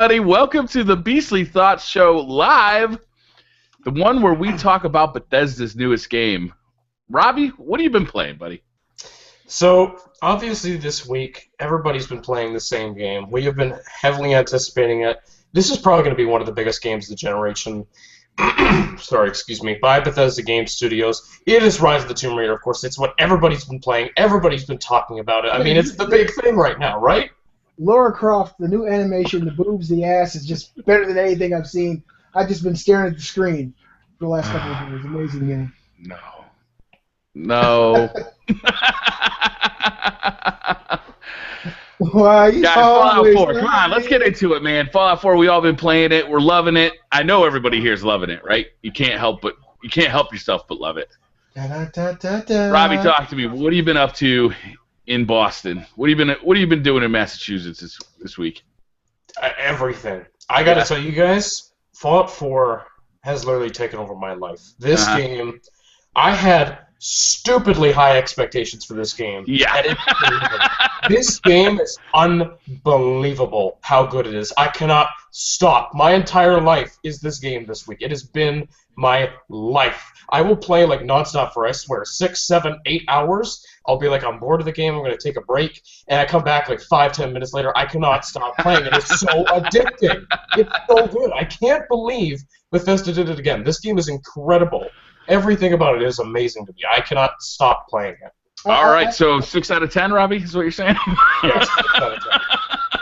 Everybody, welcome to the Beastly Thoughts Show live, the one where we talk about Bethesda's newest game. Robbie, what have you been playing, buddy? So, obviously this week, everybody's been playing the same game. We have been heavily anticipating it. This is probably going to be one of the biggest games of the generation. By Bethesda Game Studios. It is Rise of the Tomb Raider, of course. It's what everybody's been playing. Everybody's been talking about it. I mean, it's the big thing right now, right? Lara Croft, the new animation, the boobs, the ass, is just better than anything I've seen. I've just been staring at the screen for the last couple of years. Amazing game. No. Why? Guys, Fallout 4, come on, let's get into it, man. Fallout 4, we all been playing it. We're loving it. I know everybody here is loving it, right? You can't help yourself but love it. Robbie, talk to me. What have you been up to in Boston? What have you been doing in Massachusetts this week? Everything. I gotta tell you guys, Fallout 4 has literally taken over my life. This game, I had stupidly high expectations for this game. Yeah. This game is unbelievable how good it is. I cannot stop. My entire life is this game this week. It has been my life. I will play like nonstop for, I swear, 6, 7, 8 hours. I'll be like, I'm bored of the game, I'm going to take a break, and I come back like 5, 10 minutes later. I cannot stop playing. It is so addicting. It's so good. I can't believe Bethesda did it again. This game is incredible. Everything about it is amazing to me. I cannot stop playing it. All right, so 6 out of 10, Robbie, is what you're saying? Yes, 6 out of 10.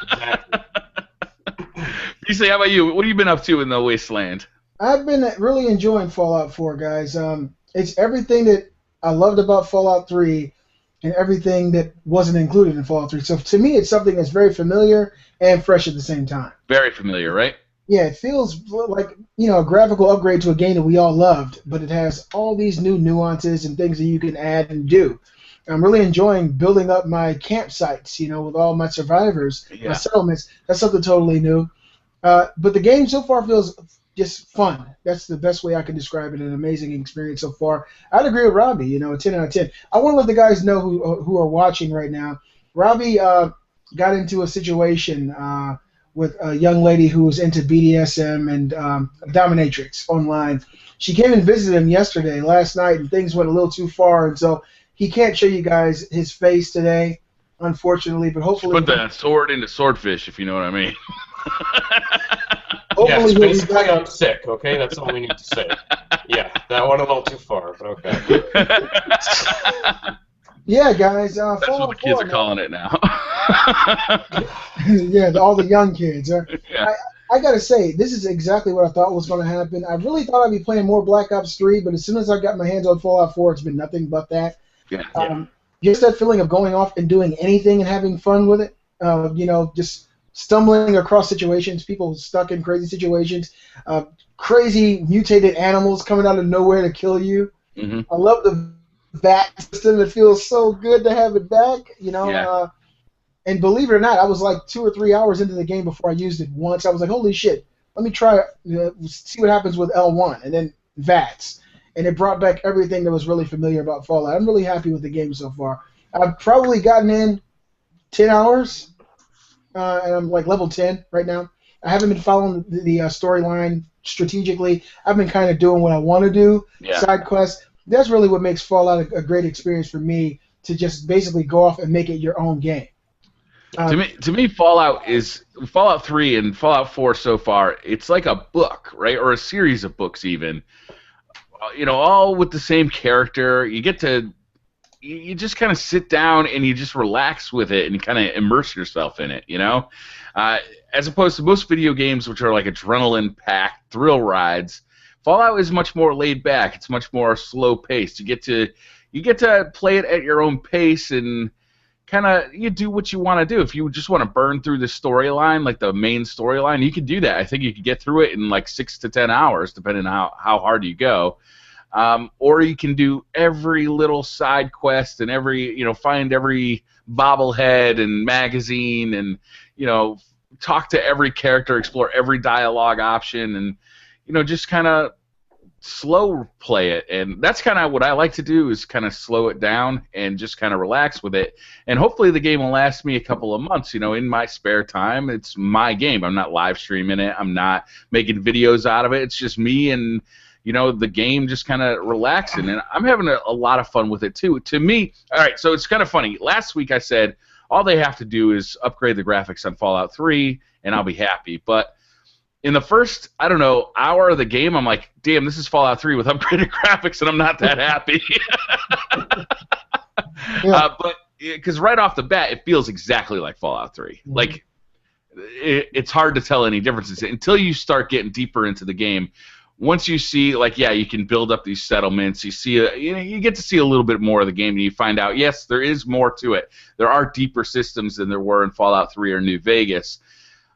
Exactly. You say, how about you? What have you been up to in the wasteland? I've been really enjoying Fallout 4, guys. It's everything that I loved about Fallout 3 and everything that wasn't included in Fallout 3. So to me, it's something that's very familiar and fresh at the same time. Very familiar, right? Yeah, it feels like, a graphical upgrade to a game that we all loved, but it has all these new nuances and things that you can add and do. I'm really enjoying building up my campsites, with all my survivors, my settlements. That's something totally new. But the game so far feels just fun. That's the best way I can describe it. An amazing experience so far. I'd agree with Robbie, a 10 out of 10. I want to let the guys know who are watching right now. Robbie got into a situation with a young lady who was into BDSM and dominatrix online. She came and visited him last night, and things went a little too far, and so he can't show you guys his face today, unfortunately, but hopefully... Put the sword into swordfish, if you know what I mean. Yes, basically I'm sick, okay? That's all we need to say. Yeah, that went a little too far, but okay. Yeah, guys. That's what the kids are calling it now. Yeah, all the young kids. Yeah. I got to say, this is exactly what I thought was going to happen. I really thought I'd be playing more Black Ops 3, but as soon as I got my hands on Fallout 4, it's been nothing but that. Yeah. Just that feeling of going off and doing anything and having fun with it. Just stumbling across situations, people stuck in crazy situations, crazy mutated animals coming out of nowhere to kill you. Mm-hmm. I love the VAT system. It feels so good to have it back, and believe it or not, I was like 2 or 3 hours into the game before I used it once. I was like, holy shit, let me try see what happens with L1, and then VATS. And it brought back everything that was really familiar about Fallout. I'm really happy with the game so far. I've probably gotten in 10 hours, and I'm like level 10 right now. I haven't been following the storyline strategically. I've been kind of doing what I want to do, side quests. That's really what makes Fallout a great experience for me, to just basically go off and make it your own game. To me, Fallout 3 and Fallout 4 so far, it's like a book, right, or a series of books even. All with the same character. You just kind of sit down and you just relax with it and you kind of immerse yourself in it, as opposed to most video games, which are like adrenaline-packed thrill rides. Fallout is much more laid back. It's much more slow-paced. You get to play it at your own pace and kind of you do what you want to do. If you just want to burn through the storyline, like the main storyline, you can do that. I think you could get through it in like 6 to 10 hours, depending on how hard you go. Or you can do every little side quest and find every bobblehead and magazine and talk to every character, explore every dialogue option, and just kind of slow play it, and that's kind of what I like to do, is kind of slow it down and just kind of relax with it, and hopefully the game will last me a couple of months, in my spare time. It's my game. I'm not live streaming it. I'm not making videos out of it. It's just me and the game just kind of relaxing, and I'm having a lot of fun with it too. To me, all right, so it's kind of funny. Last week I said all they have to do is upgrade the graphics on Fallout 3 and I'll be happy, but in the first, I don't know, hour of the game, I'm like, damn, this is Fallout 3 with upgraded graphics, and I'm not that happy. But because right off the bat, it feels exactly like Fallout 3. Mm-hmm. Like, it's hard to tell any differences until you start getting deeper into the game. Once you see, you can build up these settlements. You see, you get to see a little bit more of the game, and you find out, yes, there is more to it. There are deeper systems than there were in Fallout 3 or New Vegas.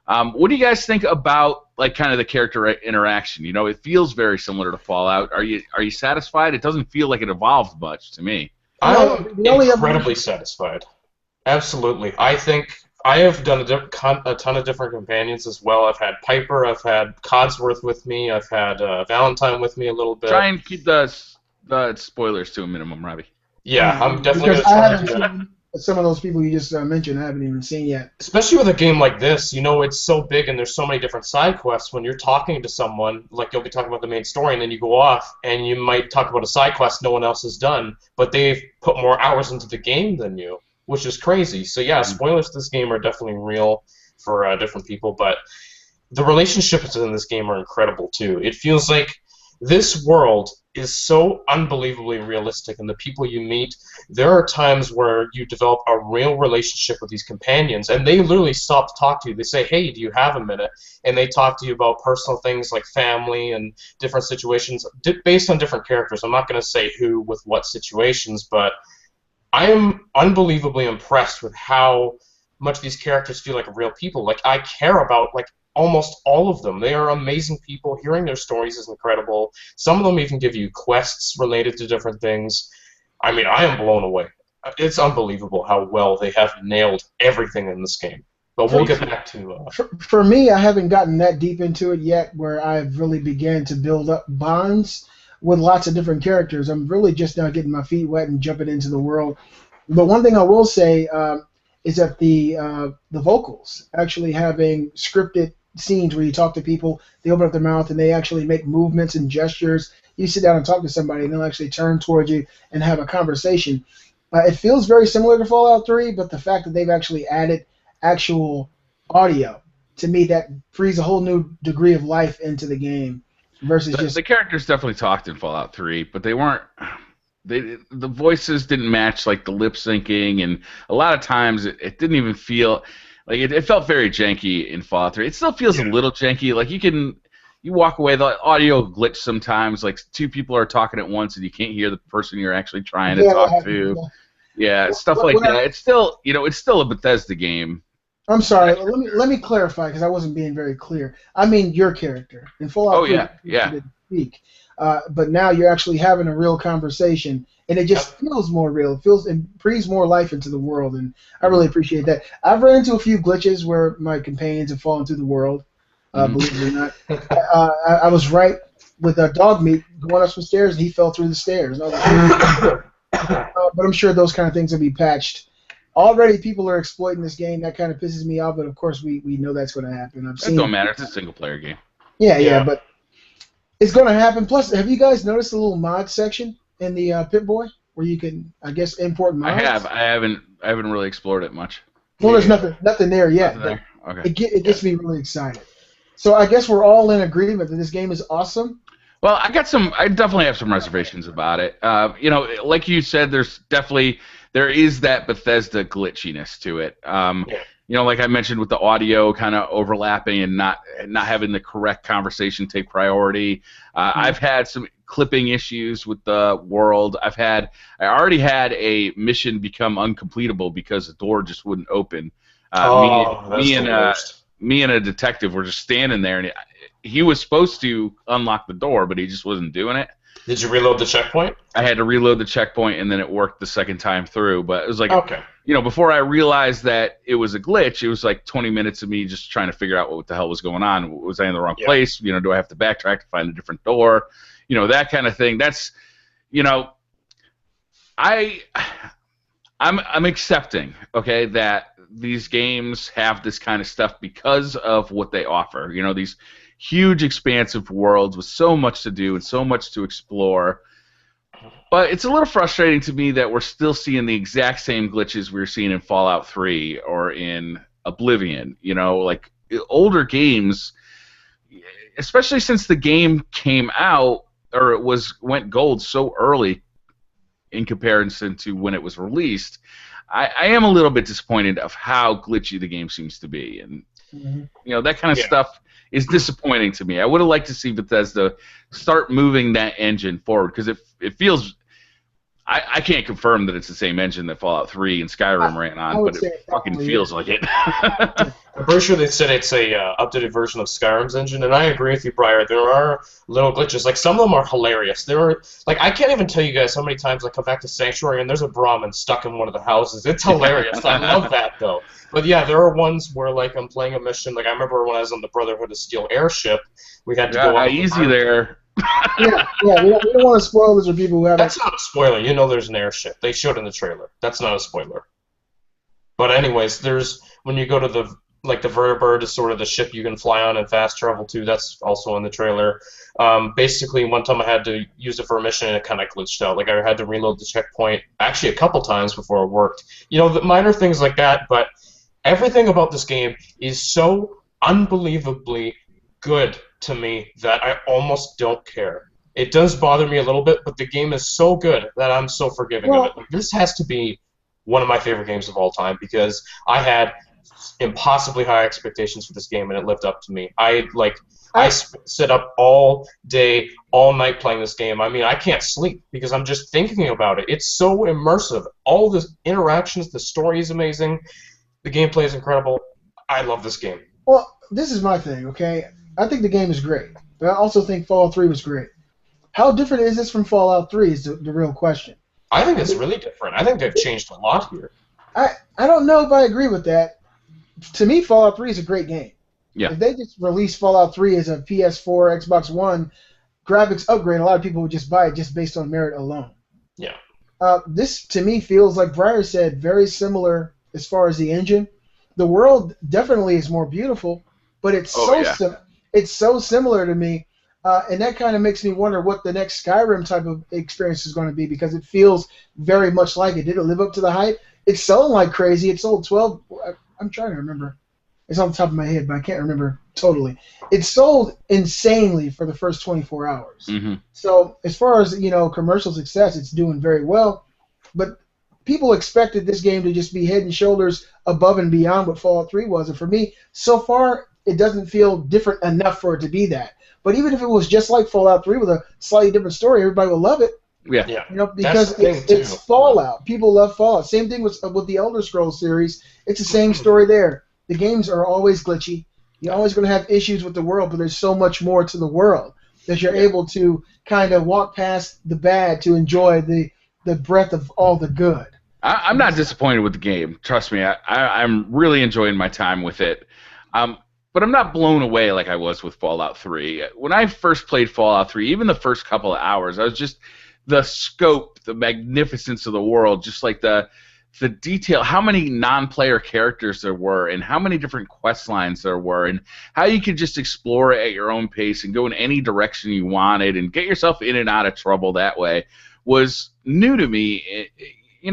What do you guys think about kind of the character interaction? It feels very similar to Fallout. Are you satisfied? It doesn't feel like it evolved much to me. I'm incredibly satisfied. Absolutely. I think I have done a ton of different companions as well. I've had Piper, I've had Codsworth with me, I've had Valentine with me a little bit. Try and keep the spoilers to a minimum, Robbie. Yeah, I'm definitely going to try to do that. Some of those people you just mentioned I haven't even seen yet. Especially with a game like this, it's so big and there's so many different side quests. When you're talking to someone, you'll be talking about the main story, and then you go off and you might talk about a side quest no one else has done, but they've put more hours into the game than you, which is crazy. So yeah, spoilers to this game are definitely real for different people, but the relationships in this game are incredible too. It feels like this world is so unbelievably realistic, and the people you meet, there are times where you develop a real relationship with these companions, and they literally stop to talk to you. They say, hey, do you have a minute? And they talk to you about personal things like family and different situations based on different characters. I'm not going to say who with what situations, but I am unbelievably impressed with how much these characters feel like real people. I care about, almost all of them. They are amazing people. Hearing their stories is incredible. Some of them even give you quests related to different things. I mean, I am blown away. It's unbelievable how well they have nailed everything in this game. But we'll get back to... For me, I haven't gotten that deep into it yet where I've really began to build up bonds with lots of different characters. I'm really just now getting my feet wet and jumping into the world. But one thing I will say is that the vocals, actually having scripted scenes where you talk to people, they open up their mouth and they actually make movements and gestures. You sit down and talk to somebody and they'll actually turn towards you and have a conversation. It feels very similar to Fallout 3, but the fact that they've actually added actual audio, to me, that breathes a whole new degree of life into the game versus just... The characters definitely talked in Fallout 3, but they weren't... the voices didn't match the lip syncing, and a lot of times it didn't even feel... it felt very janky in Fallout 3. It still feels a little janky. You walk away, the audio glitch sometimes. Two people are talking at once, and you can't hear the person you're actually trying to talk to. Yeah, stuff like that. It's still, it's still a Bethesda game. I'm sorry. Let me clarify because I wasn't being very clear. I mean your character in Fallout 3. Yeah. Didn't speak, but now you're actually having a real conversation. And it just feels more real. It breathes more life into the world, and I really appreciate that. I've run into a few glitches where my companions have fallen through the world, believe it or not. I was right with dog meat going up some stairs, and he fell through the stairs. But I'm sure those kind of things will be patched. Already people are exploiting this game. That kind of pisses me off, but of course we know that's going to happen. It don't matter. It's a single-player game. Yeah, but it's going to happen. Plus, have you guys noticed the little mod section in the Pip-Boy, where you can, I guess, import mods? I haven't really explored it much. Well, there's nothing there yet. Nothing there. Okay. It gets me really excited. So I guess we're all in agreement that this game is awesome. Well, I definitely have some reservations about it. Like you said, there is that Bethesda glitchiness to it. Like I mentioned with the audio kind of overlapping and not having the correct conversation take priority. I've had some clipping issues with the world. I already had a mission become uncompletable because the door just wouldn't open. Me and a detective were just standing there, and he was supposed to unlock the door, but he just wasn't doing it. Did you reload the checkpoint? I had to reload the checkpoint, and then it worked the second time through. But it was before I realized that it was a glitch, it was like 20 minutes of me just trying to figure out what the hell was going on. Was I in the wrong place? Do I have to backtrack to find a different door? That kind of thing. That's, I'm accepting, okay, that these games have this kind of stuff because of what they offer. These huge, expansive worlds with so much to do and so much to explore. But it's a little frustrating to me that we're still seeing the exact same glitches we were seeing in Fallout 3 or in Oblivion. Like older games, especially since the game came out or went gold so early in comparison to when it was released, I am a little bit disappointed of how glitchy the game seems to be, and that kind of stuff is disappointing to me. I would have liked to see Bethesda start moving that engine forward, because it feels. I can't confirm that it's the same engine that Fallout 3 and Skyrim ran on, but it fucking feels like it. I'm pretty sure they said it's a updated version of Skyrim's engine, and I agree with you, Briar. There are little glitches. Like, some of them are hilarious. I can't even tell you guys how many times I come back to Sanctuary and there's a Brahmin stuck in one of the houses. It's hilarious. I love that, though. But yeah, there are ones where, like, I'm playing a mission. Like, I remember when I was on the Brotherhood of Steel airship, we had to go up easy there. yeah, we don't want to spoil this for people who haven't. That's not a spoiler. There's an airship. They showed in the trailer. That's not a spoiler. But anyways, when you go to the Vertibird is sort of the ship you can fly on and fast travel to. That's also in the trailer. Basically, one time I had to use it for a mission and it kind of glitched out. Like, I had to reload the checkpoint actually a couple times before it worked. The minor things like that, but everything about this game is so unbelievably good to me that I almost don't care. It does bother me a little bit, but the game is so good that I'm so forgiving of it. Like, this has to be one of my favorite games of all time, because I had impossibly high expectations for this game, and it lived up to me. I sit up all day, all night playing this game. I mean, I can't sleep because I'm just thinking about it. It's so immersive. All the interactions, the story is amazing, the gameplay is incredible. I love this game. Well, this is my thing, okay? I think the game is great, but I also think Fallout 3 was great. How different is this from Fallout 3 is the real question. I think it's really different. I think they've changed a lot here. I don't know if I agree with that. To me, Fallout 3 is a great game. Yeah. If they just released Fallout 3 as a PS4, Xbox One graphics upgrade, a lot of people would just buy it just based on merit alone. Yeah. This, to me, feels, like Briar said, very similar as far as the engine. The world definitely is more beautiful, but it's it's so similar to me, and that kind of makes me wonder what the next Skyrim type of experience is going to be, because it feels very much like it. Did it live up to the hype? It's selling like crazy. It sold 12. I'm trying to remember. It's on the top of my head, but I can't remember totally. It sold insanely for the first 24 hours. Mm-hmm. So as far as commercial success, it's doing very well. But people expected this game to just be head and shoulders above and beyond what Fallout 3 was, and for me, so far, it doesn't feel different enough for it to be that. But even if it was just like Fallout 3 with a slightly different story, everybody will love it. Yeah. Because it's Fallout. People love Fallout. Same thing with the Elder Scrolls series. It's the same story there. The games are always glitchy. You're always going to have issues with the world, but there's so much more to the world that you're able to kind of walk past the bad to enjoy the breadth of all the good. I'm not disappointed with the game. Trust me, I'm really enjoying my time with it. But I'm not blown away like I was with Fallout 3. When I first played Fallout 3, even the first couple of hours, I was just the scope, the magnificence of the world, just like the detail, how many non-player characters there were, and how many different quest lines there were, and how you could just explore at your own pace and go in any direction you wanted and get yourself in and out of trouble that way was new to me.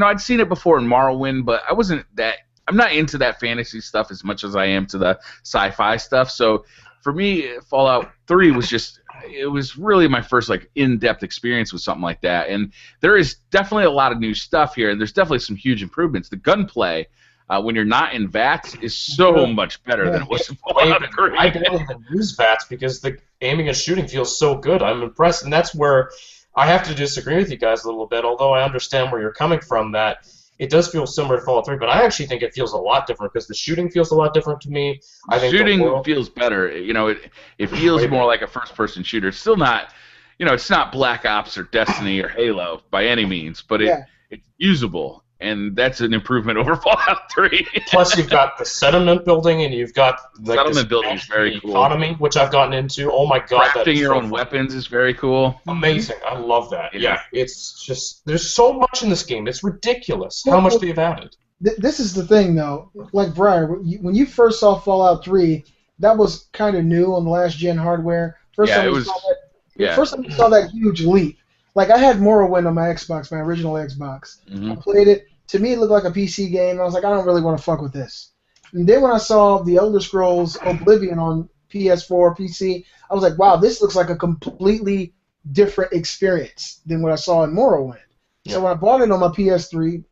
I'd seen it before in Morrowind, but I'm not into that fantasy stuff as much as I am to the sci-fi stuff. So for me, Fallout 3 was really my first in-depth experience with something like that. And there is definitely a lot of new stuff here, and there's definitely some huge improvements. The gunplay, when you're not in VATS, is so much better than it was in Fallout 3. I don't even use VATS because the aiming and shooting feels so good. I'm impressed, and that's where I have to disagree with you guys a little bit, although I understand where you're coming from, that it does feel similar to Fallout 3, but I actually think it feels a lot different because the shooting feels a lot different to me. I think shooting feels better. It feels more like a first-person shooter. It's still not, it's not Black Ops or Destiny or Halo by any means, but it's usable. and that's an improvement over Fallout 3. Plus, you've got the settlement building, and you've got like, settlement building is very cool. Economy, which I've gotten into. Oh my god, crafting your own weapons is very cool. Amazing. I love that. Yeah. Yeah, it's just there's so much in this game. It's ridiculous how much they've added. This is the thing, though. Like Briar, when you first saw Fallout 3, that was kind of new on the last gen hardware. First time you saw that huge leap. Like I had Morrowind on my Xbox, my original Xbox. I played it. To me, it looked like a PC game. I was like, I don't really want to fuck with this. And then when I saw The Elder Scrolls Oblivion on PS4, PC, I was like, wow, this looks like a completely different experience than what I saw in Morrowind. Yeah. So when I bought it on my PS3,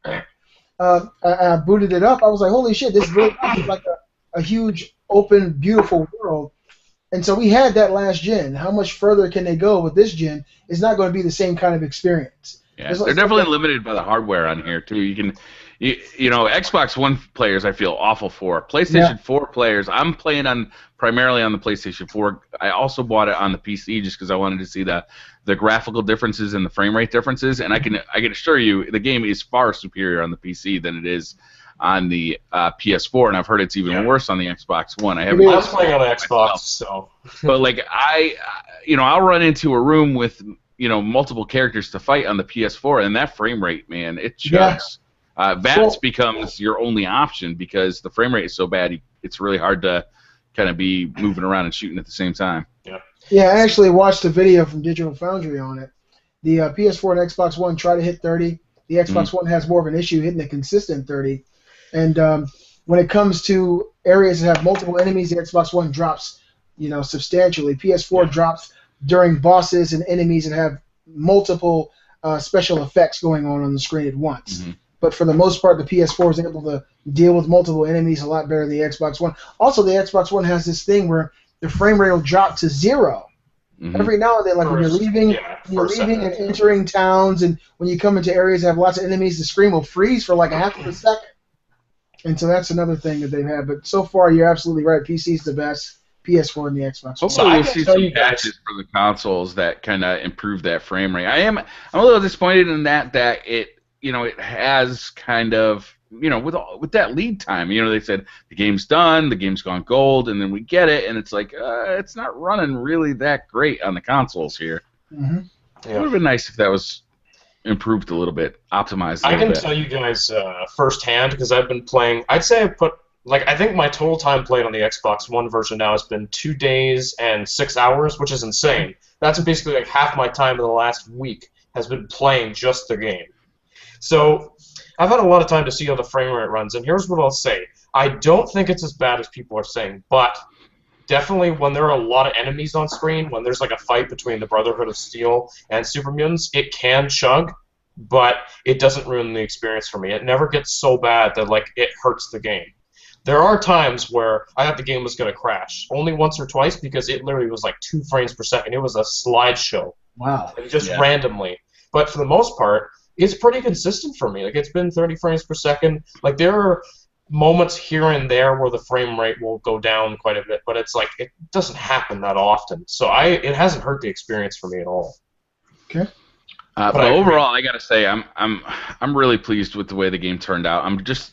I booted it up. I was like, holy shit, this really is like a huge, open, beautiful world. And so we had that last gen. How much further can they go with this gen? It's not going to be the same kind of experience. Yeah, they're definitely limited by the hardware on here too. You can, you know, Xbox One players I feel awful for. PlayStation 4 players, I'm playing primarily on the PlayStation 4. I also bought it on the PC just because I wanted to see the graphical differences and the frame rate differences. And I can assure you the game is far superior on the PC than it is on the PS4, and I've heard it's even worse on the Xbox One. I was playing on the Xbox, so. But like I'll run into a room with multiple characters to fight on the PS4, and that frame rate, man, it chugs. VATS becomes your only option because the frame rate is so bad. It's really hard to kind of be moving around and shooting at the same time. Yeah. Yeah, I actually watched a video from Digital Foundry on it. The PS4 and Xbox One try to hit 30. The Xbox One has more of an issue hitting a consistent 30. And when it comes to areas that have multiple enemies, the Xbox One drops, substantially. PS4 drops during bosses and enemies that have multiple special effects going on the screen at once. But for the most part, the PS4 is able to deal with multiple enemies a lot better than the Xbox One. Also, the Xbox One has this thing where the frame rate will drop to 0. Every now and then, like when you're leaving and entering towns, and when you come into areas that have lots of enemies, the screen will freeze for like a half of a second. And so that's another thing that they've had. But so far, you're absolutely right. PC's the best. PS4 and the Xbox One. Hopefully we'll see some patches for the consoles that kind of improve that frame rate. I'm a little disappointed in that it it has kind of with that lead time. They said the game's done, the game's gone gold, and then we get it, and it's like it's not running really that great on the consoles here. It would have been nice if that was improved a little bit, optimized a little bit. I can tell you guys firsthand because I've been playing. I'd say I think my total time played on the Xbox One version now has been 2 days and 6 hours, which is insane. That's basically like half my time in the last week has been playing just the game. So I've had a lot of time to see how the frame rate runs, and here's what I'll say. I don't think it's as bad as people are saying, but definitely when there are a lot of enemies on screen, when there's like a fight between the Brotherhood of Steel and Super Mutants, it can chug, but it doesn't ruin the experience for me. It never gets so bad that like it hurts the game. There are times where I thought the game was going to crash, only once or twice because it literally was like 2 frames per second. It was a slideshow. Wow. Just randomly. But for the most part, it's pretty consistent for me. Like it's been 30 frames per second. Like there are moments here and there where the frame rate will go down quite a bit, but it's like it doesn't happen that often. So it hasn't hurt the experience for me at all. Okay. But overall, I gotta say, I'm really pleased with the way the game turned out.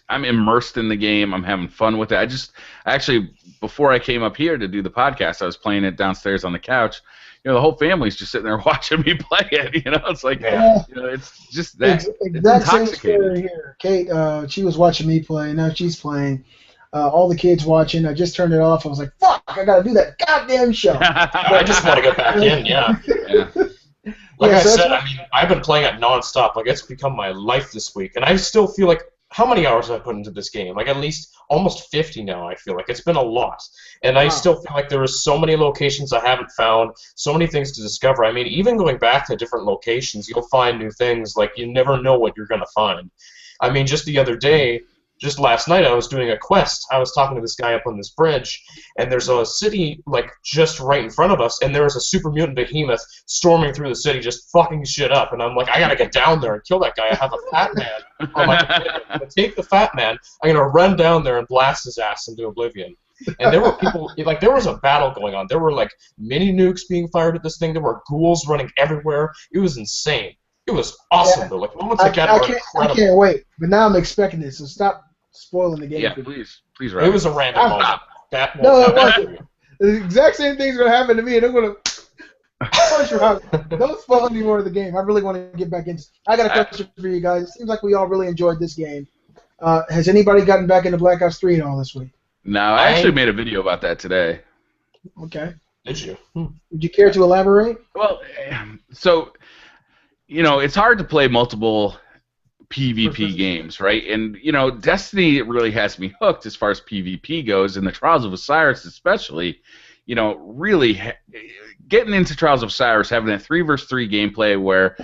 I'm immersed in the game. I'm having fun with it. Actually, before I came up here to do the podcast, I was playing it downstairs on the couch. The whole family's just sitting there watching me play it. It's like, it's just that. Exact same story here. Kate, she was watching me play. Now she's playing. All the kids watching. I just turned it off. I was like, fuck, I gotta do that goddamn show. I just want to get back in. Yeah. Like I said, I've been playing it nonstop. Like it's become my life this week, and I still feel like how many hours have I put into this game? Like at least almost 50 now. I feel like it's been a lot, and I still feel like there are so many locations I haven't found, so many things to discover. I mean, even going back to different locations, you'll find new things. Like you never know what you're gonna find. I mean, just the other day. Just last night, I was doing a quest. I was talking to this guy up on this bridge, and there's a city like just right in front of us, and there was a super mutant behemoth storming through the city, just fucking shit up. And I'm like, I gotta get down there and kill that guy. I have a fat man. I'm like, I'm gonna take the fat man. I'm gonna run down there and blast his ass into oblivion. And there were people, like, there was a battle going on. There were like mini nukes being fired at this thing. There were ghouls running everywhere. It was insane. It was awesome, though. Like, the moments like that are incredible. I can't wait. But now I'm expecting it, so stop spoiling the game. Yeah, for me. please, It was a random moment. That no, it wasn't. The exact same thing's going to happen to me, and I'm going to punch you out. Don't spoil any more of the game. I really want to get back into it. I got a question for you guys. It seems like we all really enjoyed this game. Has anybody gotten back into Black Ops 3 at all this week? No, I actually made a video about that today. Okay. Did you? Would you care to elaborate? Well, so, it's hard to play multiple PvP games, right? And, Destiny really has me hooked as far as PvP goes, and the Trials of Osiris especially, really getting into Trials of Osiris, having that 3 versus 3 gameplay where,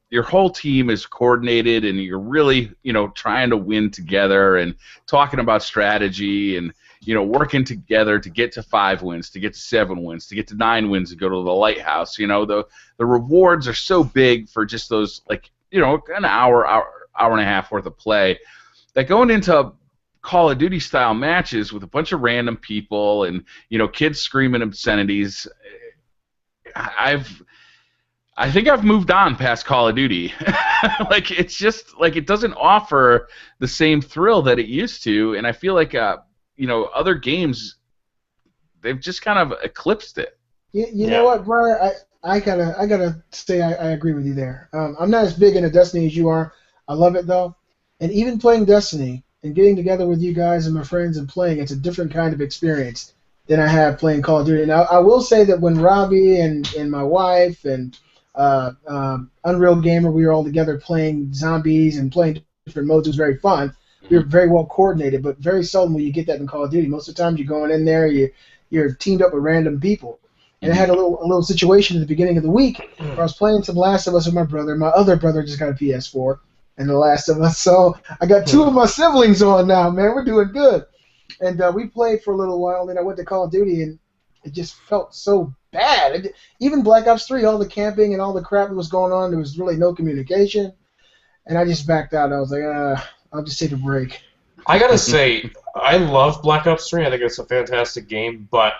your whole team is coordinated and you're really, trying to win together and talking about strategy and, working together to get to 5 wins, to get to 7 wins, to get to 9 wins and go to the lighthouse. The rewards are so big for just those, an hour and a half worth of play that going into Call of Duty style matches with a bunch of random people and, kids screaming obscenities, I think I've moved on past Call of Duty. It's just it doesn't offer the same thrill that it used to, and I feel like other games, they've just kind of eclipsed it. You know what, Brian? I gotta say I agree with you there. I'm not as big into Destiny as you are. I love it though, and even playing Destiny and getting together with you guys and my friends and playing, it's a different kind of experience than I have playing Call of Duty. Now I will say that when Robbie and my wife and Unreal Gamer, we were all together playing zombies and playing different modes. It was very fun. We were very well coordinated, but very seldom will you get that in Call of Duty. Most of the time, you're going in there, you're teamed up with random people. And I had a little situation at the beginning of the week where I was playing some Last of Us with my brother. My other brother just got a PS4 and The Last of Us, so I got 2 of my siblings on now. Man, we're doing good. And we played for a little while. Then I went to Call of Duty, and it just felt so bad. Even Black Ops 3, all the camping and all the crap that was going on, there was really no communication. And I just backed out. I was like, I'll just take a break. I gotta say, I love Black Ops 3. I think it's a fantastic game, but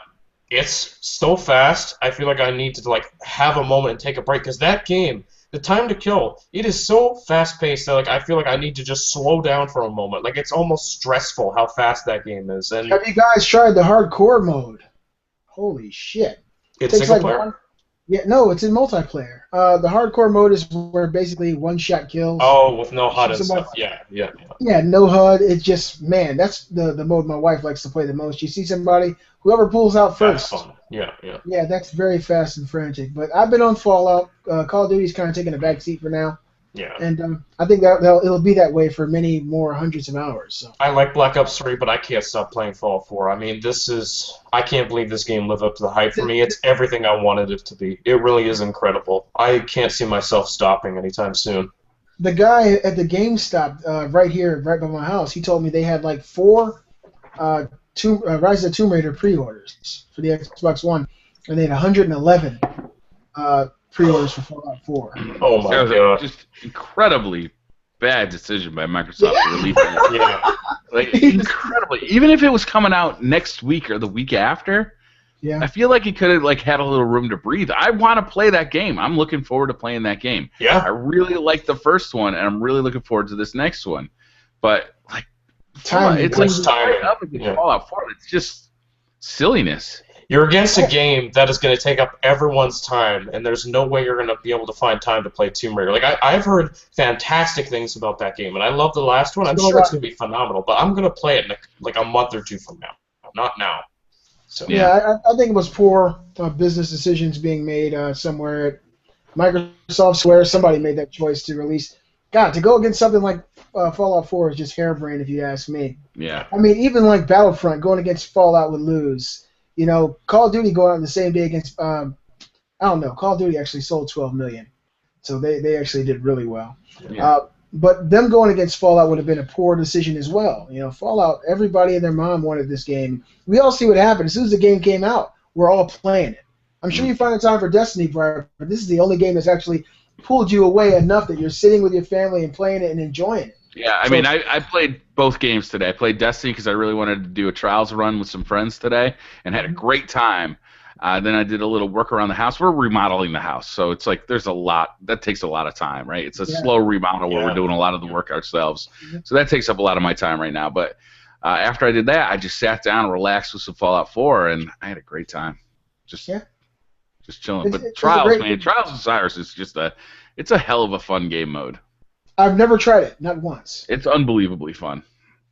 it's so fast. I feel like I need to have a moment and take a break, because that game, the time to kill, it is so fast-paced that I feel like I need to just slow down for a moment. It's almost stressful how fast that game is. And have you guys tried the hardcore mode? Holy shit! It's single player? No, it's in multiplayer. The hardcore mode is where basically one-shot kills. Oh, with no HUD and stuff. Yeah. Yeah, no HUD. It's just, man, that's the mode my wife likes to play the most. You see somebody, whoever pulls out first. That's fun. Yeah. Yeah, that's very fast and frantic. But I've been on Fallout. Call of Duty's kind of taking a back seat for now. Yeah. And I think that it'll be that way for many more hundreds of hours. So. I like Black Ops 3, but I can't stop playing Fallout 4. I mean, I can't believe this game lived up to the hype for me. It's everything I wanted it to be. It really is incredible. I can't see myself stopping anytime soon. The guy at the GameStop right by my house, he told me they had 4 Rise of the Tomb Raider pre-orders for the Xbox One, and they had 111 pre-orders for Fallout 4. Oh my god! Just incredibly bad decision by Microsoft to release it. Yeah. Incredibly. Even if it was coming out next week or the week after, I feel like it could have had a little room to breathe. I want to play that game. I'm looking forward to playing that game. Yeah. I really like the first one, and I'm really looking forward to this next one. But timing. It's right up against Fallout 4. It's just silliness. You're against a game that is going to take up everyone's time, and there's no way you're going to be able to find time to play Tomb Raider. I've heard fantastic things about that game, and I love the last one. I'm sure it's going to be phenomenal, but I'm going to play it in a month or 2 from now, not now. So yeah, I think it was poor business decisions being made somewhere at Microsoft Square. Somebody made that choice to release. God, to go against something like Fallout 4 is just harebrained, if you ask me. Yeah. I mean, even Battlefront, going against Fallout would lose. Call of Duty going out on the same day against, I don't know, Call of Duty actually sold 12 million. So they actually did really well. Yeah. But them going against Fallout would have been a poor decision as well. Fallout, everybody and their mom wanted this game. We all see what happened. As soon as the game came out, we're all playing it. I'm sure you find the time for Destiny, Brian, but this is the only game that's actually pulled you away enough that you're sitting with your family and playing it and enjoying it. Yeah, I mean, I played both games today. I played Destiny because I really wanted to do a Trials run with some friends today and had a great time. Then I did a little work around the house. We're remodeling the house, so it's like there's a lot that takes a lot of time, right? It's a slow remodel where we're doing a lot of the work ourselves, so that takes up a lot of my time right now. But after I did that, I just sat down, relaxed with some Fallout 4, and I had a great time. Just chilling. But Trials, man, Trials of Osiris is just it's a hell of a fun game mode. I've never tried it, not once. It's unbelievably fun.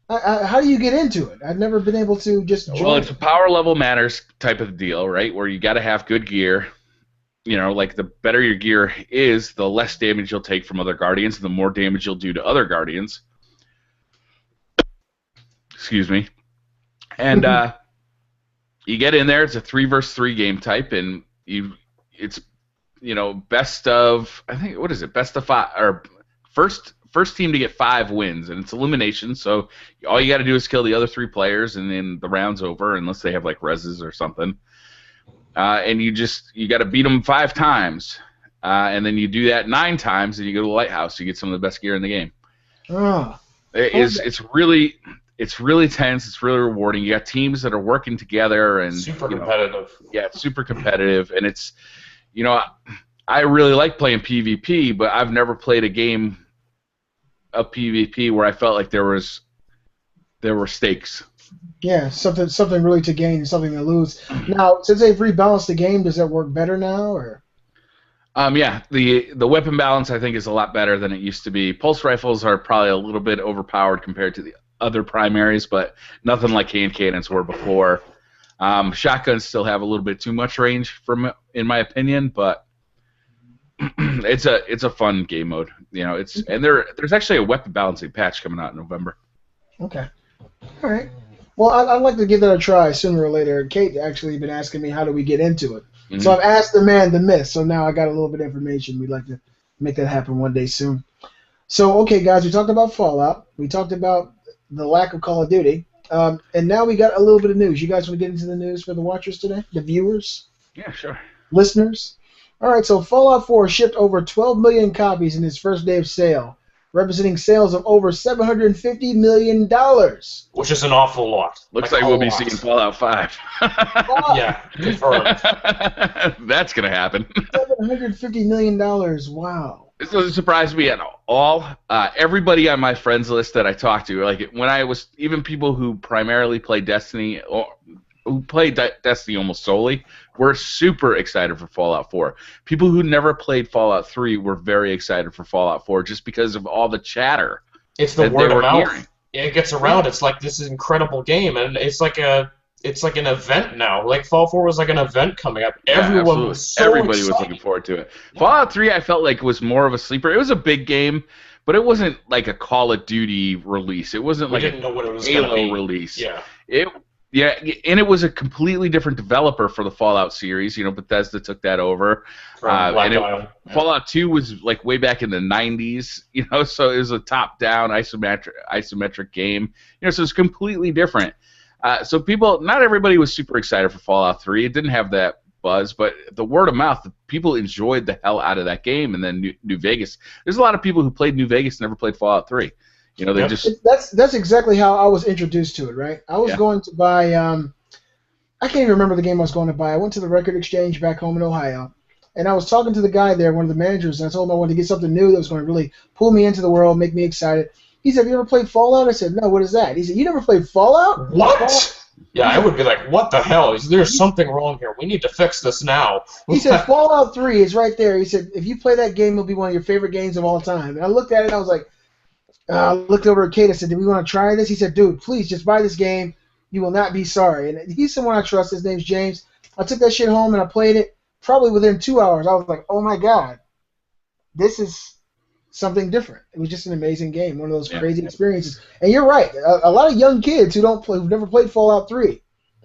How do you get into it? I've never been able to just join. Well, it's a power level matters type of deal, right? Where you got to have good gear. You know, like the better your gear is, the less damage you'll take from other Guardians, and the more damage you'll do to other Guardians. Excuse me. And you get in there. It's a 3 versus 3 game type, and it's best of, I think, what is it? Best of 5 or first team to get 5 wins, and it's elimination. So all you got to do is kill the other 3 players, and then the round's over, unless they have like reses or something. And you got to beat them 5 times, and then you do that 9 times, and you go to the lighthouse. You get some of the best gear in the game. Oh. It's really tense. It's really rewarding. You got teams that are working together and super competitive. Yeah, it's super competitive, and it's I really like playing PvP, but I've never played a game of PvP where I felt like there were stakes. Yeah, something really to gain and something to lose. Now, since they've rebalanced the game, does that work better now, or? Yeah, the weapon balance I think is a lot better than it used to be. Pulse rifles are probably a little bit overpowered compared to the other primaries, but nothing like hand cannons were before. Shotguns still have a little bit too much range, in my opinion, but it's a fun game mode. And there's actually a weapon balancing patch coming out in November. Okay, all right. Well, I'd like to give that a try sooner or later. Kate actually been asking me how do we get into it. Mm-hmm. So I've asked the man, the myth. So now I got a little bit of information. We'd like to make that happen one day soon. So, okay, guys, we talked about Fallout. We talked about the lack of Call of Duty. And now we got a little bit of news. You guys want to get into the news for the watchers today? The viewers? Yeah, sure. Listeners? All right, so Fallout 4 shipped over 12 million copies in its first day of sale, representing sales of over $750 million. Which is an awful lot. Looks like we'll be seeing Fallout 5. Yeah, confirmed. That's going to happen. $750 million, wow. This doesn't surprise me at all. Everybody on my friends list that I talked to, like when I was, even people who primarily play Destiny, or who play Destiny almost solely, were super excited for Fallout 4. People who never played Fallout 3 were very excited for Fallout 4 just because of all the chatter. It's the word of mouth. It gets around. It's like, this is an incredible game, and it's like an event now. Like Fallout 4 was like an event coming up. Everybody was looking forward to it. Fallout 3, I felt like was more of a sleeper. It was a big game, but it wasn't like a Call of Duty release. It wasn't like a Halo release. Yeah. Yeah, and it was a completely different developer for the Fallout series. Bethesda took that over. Fallout 2 was like way back in the 90s, so it was a top-down isometric game. So it's completely different. So not everybody was super excited for Fallout 3. It didn't have that buzz, but the word of mouth, people enjoyed the hell out of that game. And then New Vegas. There's a lot of people who played New Vegas and never played Fallout 3. That's exactly how I was introduced to it, right? I was going to buy I can't even remember the game I was going to buy. I went to the record exchange back home in Ohio, and I was talking to the guy there, one of the managers, and I told him I wanted to get something new that was going to really pull me into the world, make me excited. He said, "Have you ever played Fallout?" I said, "No, what is that?" He said, "You never played Fallout?" What? Yeah, I would be like, what the hell? There's something wrong here. We need to fix this now. He said, Fallout 3 is right there. He said, if you play that game, it'll be one of your favorite games of all time. And I looked at it, and I was like, I looked over at Kate and said, do we want to try this? He said, dude, please, just buy this game. You will not be sorry. And he's someone I trust. His name's James. I took that shit home, and I played it. Probably within 2 hours, I was like, oh, my God. This is something different. It was just an amazing game, one of those crazy experiences. And you're right. A lot of young kids who've never played Fallout 3.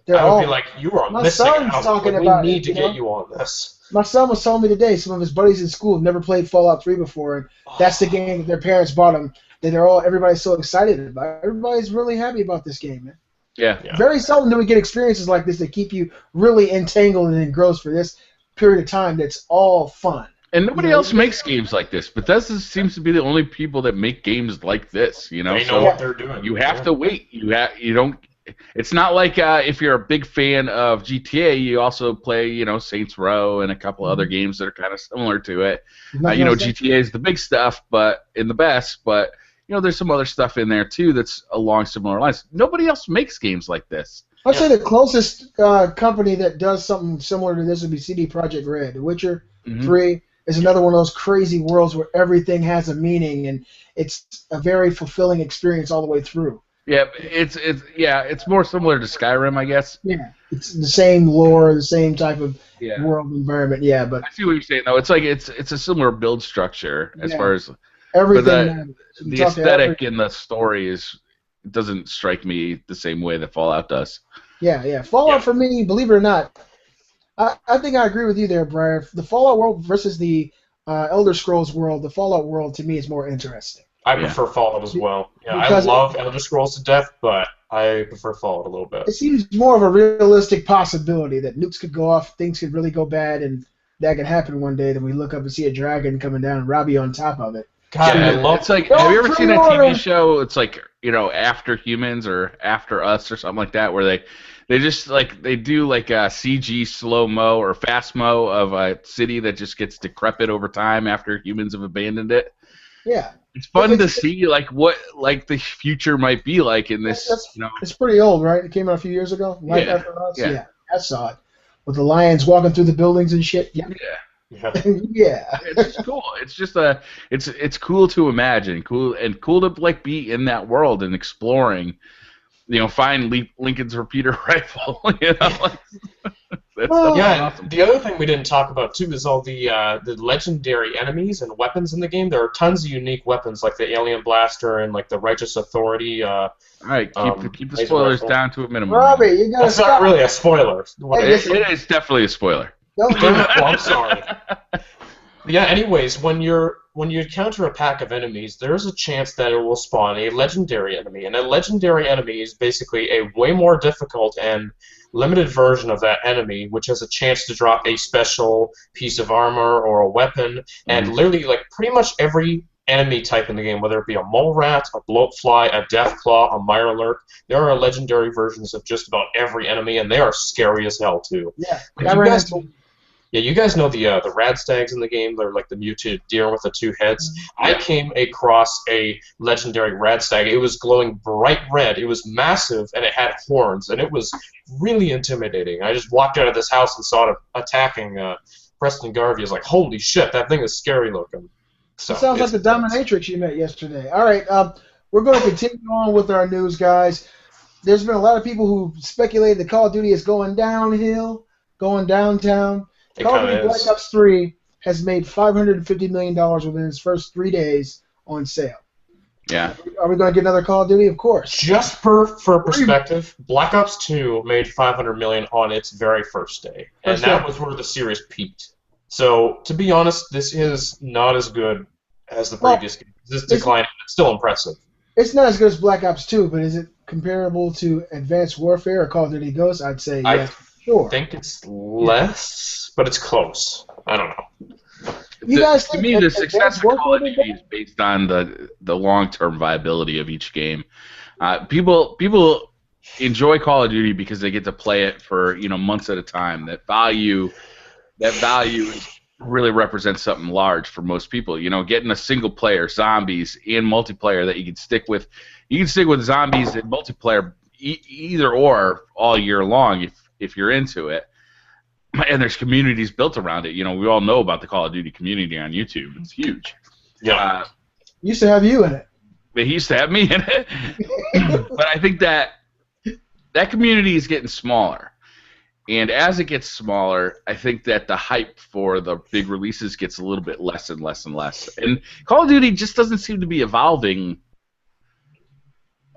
I would be like, you are missing out. We need to get you on this. My son was telling me today some of his buddies in school have never played Fallout 3 before, and that's the game that their parents bought them. That everybody's so excited about. Everybody's really happy about this game, man. Yeah. Very seldom do we get experiences like this that keep you really entangled and engrossed for this period of time. That's all fun. And nobody else makes games like this. Bethesda seems to be the only people that make games like this. They know what they're doing. You have to wait. You don't. it's not like if you're a big fan of GTA, you also play, Saints Row and a couple other games that are kind of similar to it. Nothing else GTA is the big stuff, but there's some other stuff in there too that's along similar lines. Nobody else makes games like this. I'd say the closest company that does something similar to this would be CD Projekt Red. The Witcher 3 is another one of those crazy worlds where everything has a meaning, and it's a very fulfilling experience all the way through. Yeah, it's more similar to Skyrim, I guess. Yeah, it's the same lore, the same type of world environment. Yeah, but I see what you're saying though. It's like it's a similar build structure as far as everything. The aesthetic in the story doesn't strike me the same way that Fallout does. Yeah. Fallout for me, believe it or not, I think I agree with you there, Briar. The Fallout world versus the Elder Scrolls world, the Fallout world to me is more interesting. I prefer Fallout as well. Yeah, I love Elder Scrolls to death, but I prefer Fallout a little bit. It seems more of a realistic possibility that nukes could go off, things could really go bad, and that could happen one day. Then we look up and see a dragon coming down and rob you on top of it. God, it's like, have you ever seen a TV show? It's like, After Humans or After Us or something like that, where they just they do like a CG slow-mo or fast-mo of a city that just gets decrepit over time after humans have abandoned it. Yeah. It's fun to see what the future might be like in this. It's pretty old, right? It came out a few years ago. Life After Us. Yeah, I saw it with the lions walking through the buildings and shit. Yeah. Yeah. It's cool. It's just it's cool to imagine, cool to be in that world and exploring. Find Lincoln's repeater rifle. That's awesome. The other thing we didn't talk about too is all the legendary enemies and weapons in the game. There are tons of unique weapons like the Alien Blaster and like the Righteous Authority. All right, keep the spoilers down to a minimum. Robbie, you gotta That's not really a spoiler. It is definitely a spoiler. I'm sorry. Yeah. Anyways, when you encounter a pack of enemies, there's a chance that it will spawn a legendary enemy, and a legendary enemy is basically a way more difficult and limited version of that enemy, which has a chance to drop a special piece of armor or a weapon, and literally pretty much every enemy type in the game, whether it be a mole rat, a bloatfly, a deathclaw, a mirelurk, there are legendary versions of just about every enemy, and they are scary as hell too. Yeah, you guys know the radstags in the game. They're like the mutated deer with the two heads. I came across a legendary radstag. It was glowing bright red. It was massive, and it had horns, and it was really intimidating. I just walked out of this house and saw it attacking Preston Garvey. I was like, holy shit, that thing is scary looking. So, it sounds like the dominatrix you met yesterday. All right, we're going to continue on with our news, guys. There's been a lot of people who speculated that Call of Duty is going downhill, going downtown. Call of Duty Black Ops 3 has made $550 million within its first 3 days on sale. Yeah. Are we going to get another Call of Duty? Of course. Just for perspective, Black Ops 2 made $500 million on its very first day, and that was where the series peaked. So, to be honest, this is not as good as the previous game. This decline, it's still impressive. It's not as good as Black Ops 2, but is it comparable to Advanced Warfare or Call of Duty Ghosts? I'd say yes. I think it's less, but it's close. I don't know. To me, the success of Call of Duty is based on the long-term viability of each game. People enjoy Call of Duty because they get to play it for months at a time. That value really represents something large for most people. Getting a single player, zombies, and multiplayer that you can stick with. You can stick with zombies and multiplayer either or all year long if you're into it. And there's communities built around it. We all know about the Call of Duty community on YouTube. It's huge. Yeah. Used to have you in it. They used to have me in it. But I think that community is getting smaller. And as it gets smaller, I think that the hype for the big releases gets a little bit less and less and less. And Call of Duty just doesn't seem to be evolving.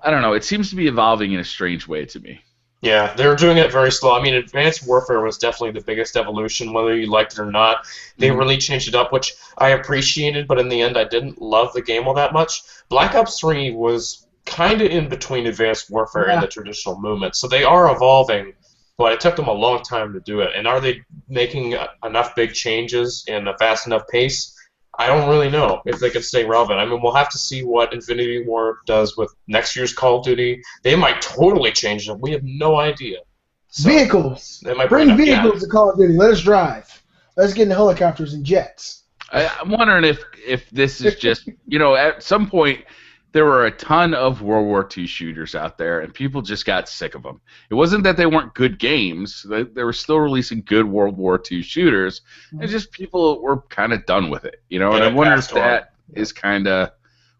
I don't know. It seems to be evolving in a strange way to me. Yeah, they're doing it very slow. I mean, Advanced Warfare was definitely the biggest evolution, whether you liked it or not. They really changed it up, which I appreciated, but in the end I didn't love the game all that much. Black Ops 3 was kind of in between Advanced Warfare and the traditional movement, so they are evolving, but it took them a long time to do it. And are they making enough big changes in a fast enough pace? I don't really know if they can stay relevant. I mean, we'll have to see what Infinity Ward does with next year's Call of Duty. They might totally change it. We have no idea. So, vehicles. they might Bring vehicles to Call of Duty. Let us drive. Let's get in helicopters and jets. I'm wondering if this is just, at some point there were a ton of World War II shooters out there, and people just got sick of them. It wasn't that they weren't good games. They were still releasing good World War II shooters. It's just people were kind of done with it, And I wonder if that is kind of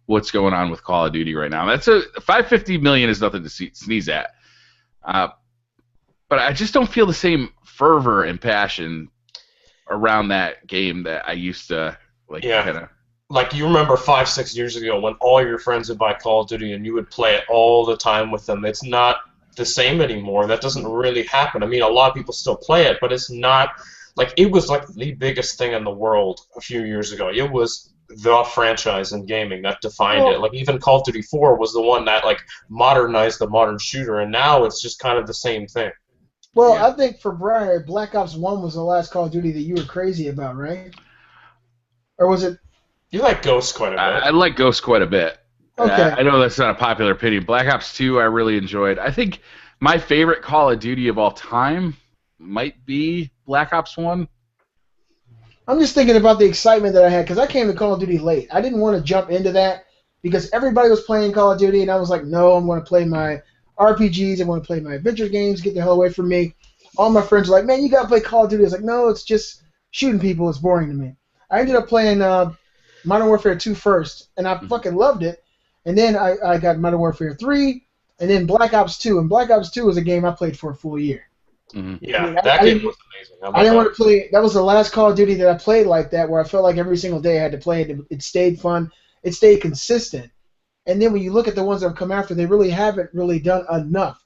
what's going on with Call of Duty right now. That's $550 million is nothing to sneeze at. But I just don't feel the same fervor and passion around that game that I used to kind of. Like, you remember 5-6 years ago when all your friends would buy Call of Duty and you would play it all the time with them. It's not the same anymore. That doesn't really happen. I mean, a lot of people still play it, but it's not like it was like the biggest thing in the world a few years ago. It was the franchise in gaming that defined it. Like, even Call of Duty 4 was the one that modernized the modern shooter, and now it's just kind of the same thing. Well, I think for Brian, Black Ops 1 was the last Call of Duty that you were crazy about, right? Or was it? You like Ghost quite a bit. I like Ghost quite a bit. Okay. I know that's not a popular opinion. Black Ops 2 I really enjoyed. I think my favorite Call of Duty of all time might be Black Ops 1. I'm just thinking about the excitement that I had because I came to Call of Duty late. I didn't want to jump into that because everybody was playing Call of Duty, and I was like, no, I'm going to play my RPGs. I want to play my adventure games. Get the hell away from me. All my friends were like, man, you got to play Call of Duty. I was like, no, it's just shooting people. It's boring to me. I ended up playing Modern Warfare 2 first, and I fucking loved it. And then I got Modern Warfare 3, and then Black Ops 2. And Black Ops 2 was a game I played for a full year. Mm-hmm. Yeah, that game was amazing. I didn't want to play. That was the last Call of Duty that I played like that, where I felt like every single day I had to play it. It stayed fun. It stayed consistent. And then when you look at the ones that have come after, they really haven't really done enough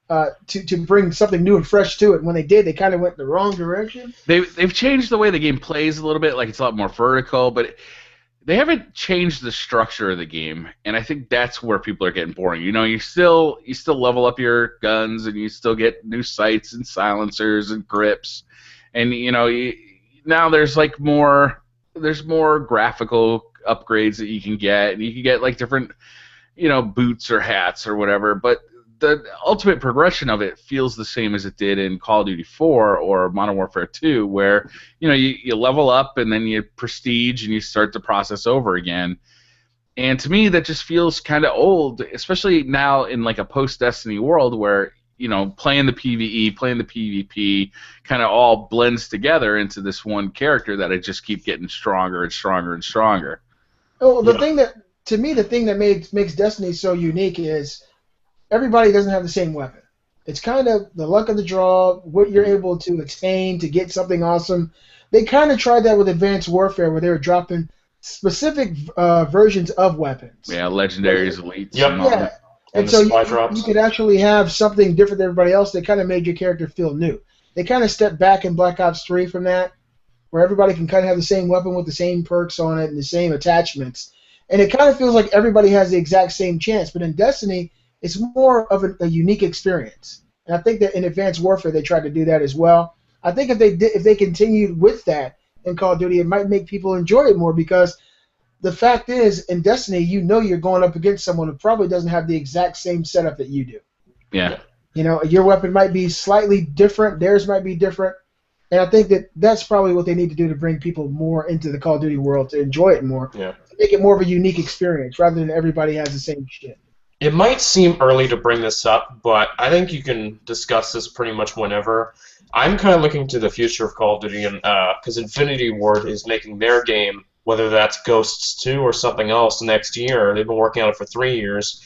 to bring something new and fresh to it. When they did, they kind of went the wrong direction. They've changed the way the game plays a little bit. Like, it's a lot more vertical, but they haven't changed the structure of the game, and I think that's where people are getting boring. You still level up your guns, and you still get new sights and silencers and grips, and now there's more graphical upgrades that you can get, and you can get different boots or hats or whatever. But the ultimate progression of it feels the same as it did in Call of Duty 4 or Modern Warfare 2, where you level up and then you prestige and you start the process over again. And to me, that just feels kind of old, especially now in a post-Destiny world where playing the PvE, playing the PvP kind of all blends together into this one character that I just keep getting stronger and stronger and stronger. Oh, the thing that makes Destiny so unique is everybody doesn't have the same weapon. It's kind of the luck of the draw, what you're able to attain to get something awesome. They kind of tried that with Advanced Warfare, where they were dropping specific versions of weapons. Yeah, legendaries, elites. Yep. And so you could actually have something different than everybody else that kind of made your character feel new. They kind of stepped back in Black Ops 3 from that, where everybody can kind of have the same weapon with the same perks on it and the same attachments. And it kind of feels like everybody has the exact same chance. But in Destiny, it's more of a unique experience, and I think that in Advanced Warfare they tried to do that as well. I think if they continued with that in Call of Duty, it might make people enjoy it more because the fact is, in Destiny, you're going up against someone who probably doesn't have the exact same setup that you do. Yeah. Your weapon might be slightly different, theirs might be different, and I think that's probably what they need to do to bring people more into the Call of Duty world to enjoy it more, to make it more of a unique experience rather than everybody has the same shit. It might seem early to bring this up, but I think you can discuss this pretty much whenever. I'm kind of looking to the future of Call of Duty, and because Infinity Ward is making their game, whether that's Ghosts 2 or something else, next year. They've been working on it for 3 years.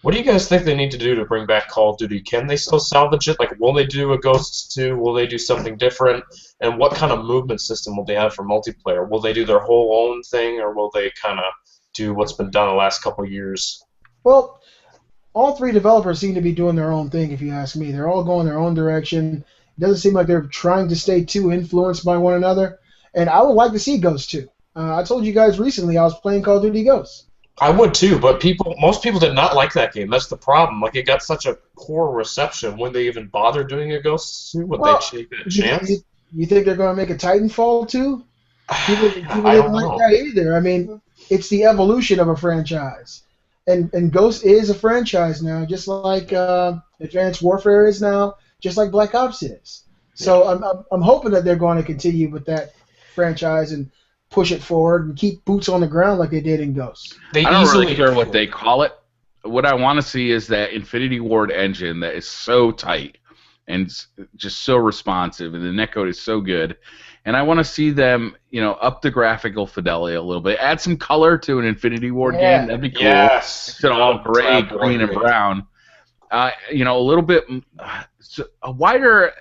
What do you guys think they need to do to bring back Call of Duty? Can they still salvage it? Will they do a Ghosts 2? Will they do something different? And what kind of movement system will they have for multiplayer? Will they do their whole own thing, or will they kind of do what's been done the last couple of years? Well, all three developers seem to be doing their own thing, if you ask me. They're all going their own direction. It doesn't seem like they're trying to stay too influenced by one another. And I would like to see Ghost 2. I told you guys recently I was playing Call of Duty Ghosts. I would too, but most people did not like that game. That's the problem. It got such a poor reception. When they even bother doing a Ghost 2, would they take that chance? You think they're going to make a Titanfall 2? People I didn't don't like know. that either. I mean, it's the evolution of a franchise, and Ghost is a franchise now, just like Advanced Warfare is now, just like Black Ops is. So I'm hoping that they're going to continue with that franchise and push it forward and keep boots on the ground like they did in Ghost. They I don't really easily care what could. they call it. What I want to see is that Infinity Ward engine that is so tight and just so responsive, and the netcode is so good. And I want to see them, up the graphical fidelity a little bit, add some color to an Infinity Ward game. That'd be cool. Yes. Instead of all gray, green, and brown. A little bit a wider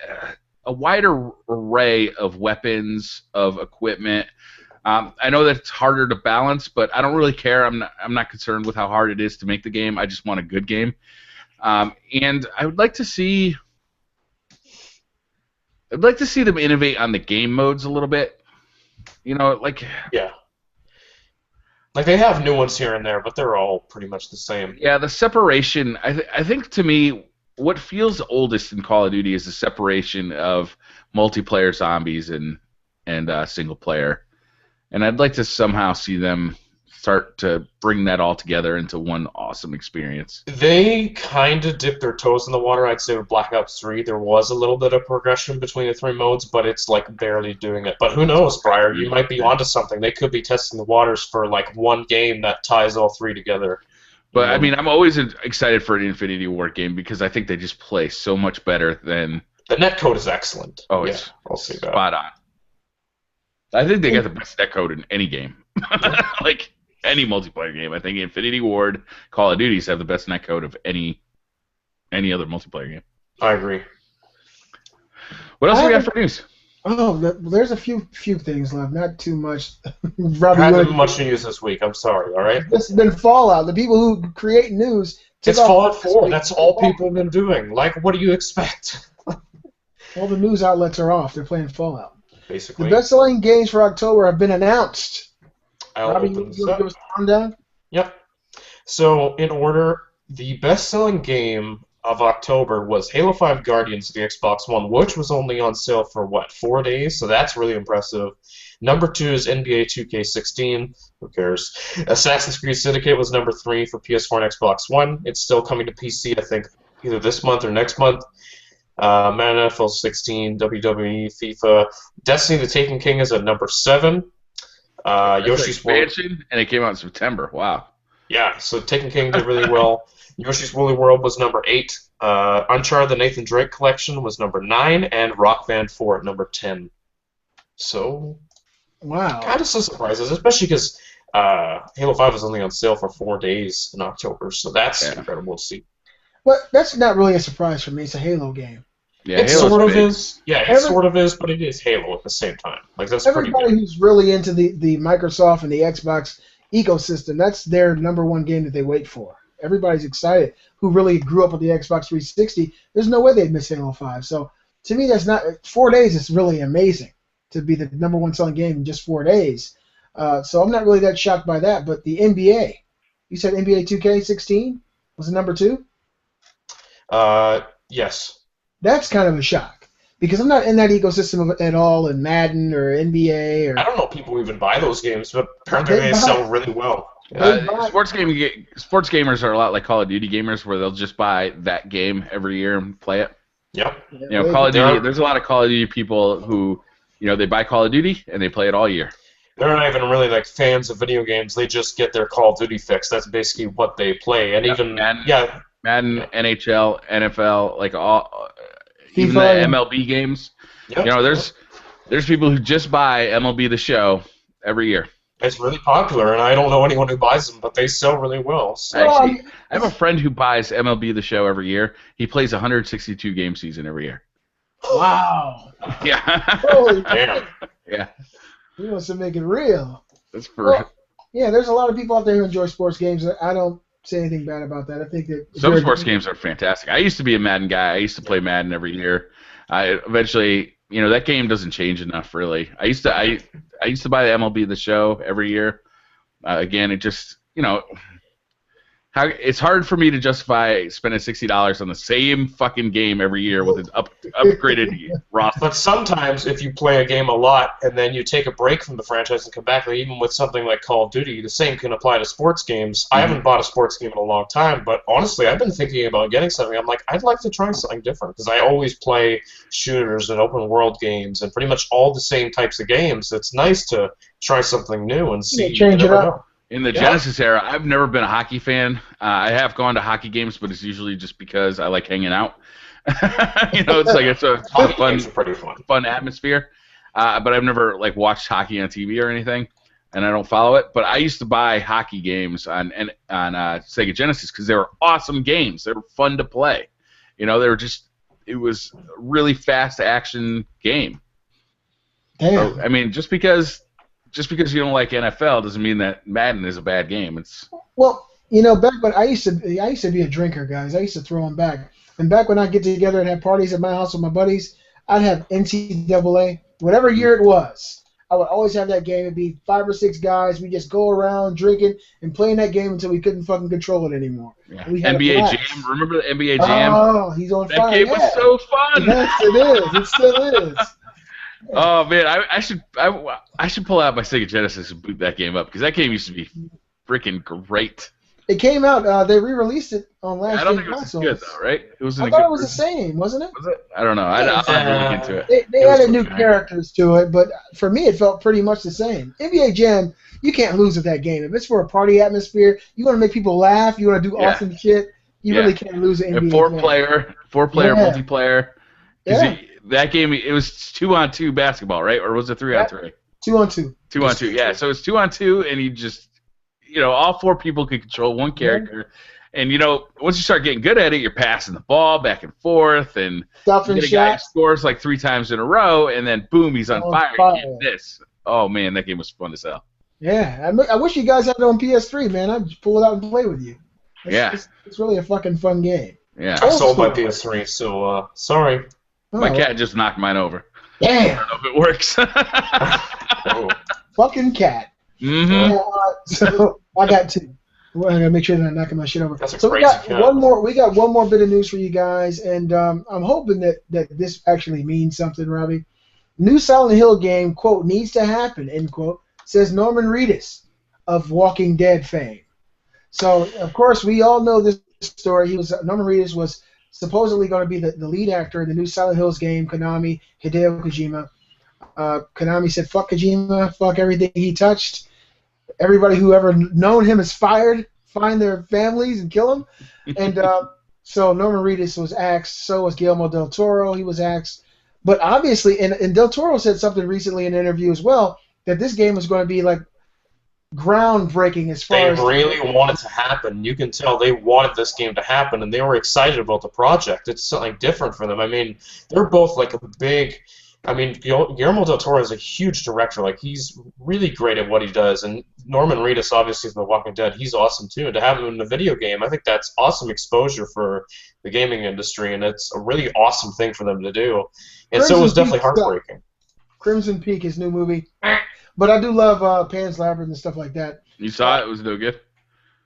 array of weapons, of equipment. I know that it's harder to balance, but I don't really care. I'm not concerned with how hard it is to make the game. I just want a good game. And I would like to see them innovate on the game modes a little bit. Yeah. Like they have new ones here and there, but they're all pretty much the same. Yeah, the separation. I think to me, what feels oldest in Call of Duty is the separation of multiplayer zombies and single player. And I'd like to somehow see them start to bring that all together into one awesome experience. They kind of dipped their toes in the water, I'd say, with Black Ops 3. There was a little bit of progression between the three modes, but it's like barely doing it. But who knows, Briar? You might be onto something. They could be testing the waters for like one game that ties all three together. But I mean, I'm always excited for an Infinity Ward game because I think they just play so much better than. The netcode is excellent. Oh, yeah, it's I'll say that. spot on. I think they got the best netcode in any game. Like any multiplayer game. I think Infinity Ward, Call of Duties have the best netcode of any other multiplayer game. I agree. What else we got for news? Oh, there's a few things left, not too much. Robbie, Hasn't much news this week. I'm sorry. All right. This has been Fallout. The people who create news. It's Fallout 4. That's all people have been doing. Like, what do you expect? All the news outlets are off. They're playing Fallout. Basically. The best-selling games for October have been announced. Robbie, you want to give us a rundown? Yep. So, in order, the best-selling game of October was Halo 5 Guardians of the Xbox One, which was only on sale for, 4 days? So that's really impressive. Number 2 is NBA 2K16. Who cares? Assassin's Creed Syndicate was number 3 for PS4 and Xbox One. It's still coming to PC, I think, either this month or next month. Madden NFL 16, WWE, FIFA. Destiny the Taken King is at number 7. Yoshi's expansion, and it came out in September. Wow. Yeah, so Taken King did really well. Yoshi's Woolly World was number 8. Uncharted the Nathan Drake Collection was number 9, and Rock Band 4 at number 10. So, wow, kind of some surprises, especially because Halo 5 was only on sale for 4 days in October, so that's incredible to see. But that's not really a surprise for me. It's a Halo game. Yeah, it sort of is. Yeah, it sort of is, but it is Halo at the same time. Like that's pretty good. Everybody who's really into the Microsoft and the Xbox ecosystem, that's their number one game that they wait for. Everybody's excited. Who really grew up with the Xbox 360? There's no way they'd miss Halo 5. So to me, that's not 4 days. Is really amazing to be the number one selling game in just 4 days. So I'm not really that shocked by that. But the NBA, you said NBA 2K16 was the number 2. Yes. That's kind of a shock because I'm not in that ecosystem at all in Madden or NBA or. I don't know if people even buy those games, but apparently they sell really well. Sports gamers are a lot like Call of Duty gamers, where they'll just buy that game every year and play it. Yep. Call of Duty. There's a lot of Call of Duty people who, they buy Call of Duty and they play it all year. They're not even really like fans of video games. They just get their Call of Duty fix. That's basically what they play, and even Madden, NHL, NFL, like all. Even the MLB games. Yep. There's people who just buy MLB The Show every year. It's really popular, and I don't know anyone who buys them, but they sell really well. So. Actually, I have a friend who buys MLB The Show every year. He plays a 162 game season every year. Wow. Yeah. Holy damn. Yeah. He wants to make it real. That's for. Yeah, there's a lot of people out there who enjoy sports games. I don't say anything bad about that. I think that some sports games are fantastic. I used to be a Madden guy. I used to play Madden every year. Eventually, that game doesn't change enough, really. I used to buy the MLB The Show every year. Again, it just, it's hard for me to justify spending $60 on the same fucking game every year with an upgraded roster. But sometimes, if you play a game a lot and then you take a break from the franchise and come back, like even with something like Call of Duty, the same can apply to sports games. I haven't bought a sports game in a long time, but honestly, I've been thinking about getting something. I'm like, I'd like to try something different because I always play shooters and open world games and pretty much all the same types of games. It's nice to try something new and see. Change it up. In the Genesis era, I've never been a hockey fan. I have gone to hockey games, but it's usually just because I like hanging out. It's a fun atmosphere. But I've never watched hockey on TV or anything, and I don't follow it. But I used to buy hockey games on Sega Genesis because they were awesome games. They were fun to play. It was a really fast action game. Damn. So, I mean, just because you don't like NFL doesn't mean that Madden is a bad game. Back when I used to be a drinker, guys. I used to throw them back. And back when I'd get together and have parties at my house with my buddies, I'd have NCAA. Whatever year it was, I would always have that game. It'd be 5 or 6 guys. We just go around drinking and playing that game until we couldn't fucking control it anymore. Yeah. NBA Jam. Remember the NBA Jam? Oh, he's on fire. That game was so fun. Yes, it is. It still is. Oh man, I should pull out my Sega Genesis and boot that game up because that game used to be freaking great. It came out. They re-released it on last. I don't think it was as good though, right? I thought it was the same, wasn't it? Was it? I don't know. I'll have to look into it. They added new characters to it, but for me, it felt pretty much the same. NBA Jam, you can't lose with that game. If it's for a party atmosphere, you want to make people laugh, you want to do awesome shit. You really can't lose an NBA Jam. Four-player multiplayer. Yeah. That game, it was 2-on-2 basketball, right? Or was it 3-on-3? 2-on-2. 2-on-2, yeah. So it's 2-on-2, and you just, all 4 people can control one character. And, once you start getting good at it, you're passing the ball back and forth, and Stuffing you get a guy who scores 3 times in a row, and then boom, he's on fire. You can't miss. Oh, man, that game was fun as hell. Yeah, I wish you guys had it on PS3, man. I'd just pull it out and play with you. It's really a fucking fun game. Yeah. I sold my PS3, so sorry. My cat just knocked mine over. Damn. I don't know if it works. Fucking cat. Mm-hmm. So I got 2. I gotta make sure that I'm knocking my shit over. That's a so crazy cat. We got one more bit of news for you guys, and I'm hoping that this actually means something, Robbie. New Silent Hill game, quote, needs to happen, end quote, says Norman Reedus of Walking Dead fame. So, of course, we all know this story. Norman Reedus was supposedly going to be the lead actor in the new Silent Hills game, Konami, Hideo Kojima. Konami said, fuck Kojima, fuck everything he touched. Everybody who ever known him is fired. Find their families and kill them. And so Norman Reedus was axed. So was Guillermo del Toro. He was axed. But obviously, and del Toro said something recently in an interview as well, that this game was going to be groundbreaking as far as... They really want it to happen. You can tell they wanted this game to happen, and they were excited about the project. It's something different for them. I mean, they're both a big... I mean, Guillermo del Toro is a huge director. He's really great at what he does, and Norman Reedus, obviously, from The Walking Dead, he's awesome, too. And to have him in a video game, I think that's awesome exposure for the gaming industry, and it's a really awesome thing for them to do. And so it was definitely heartbreaking. Crimson Peak, his new movie. But I do love Pan's Labyrinth and stuff like that. You saw it? It was no good?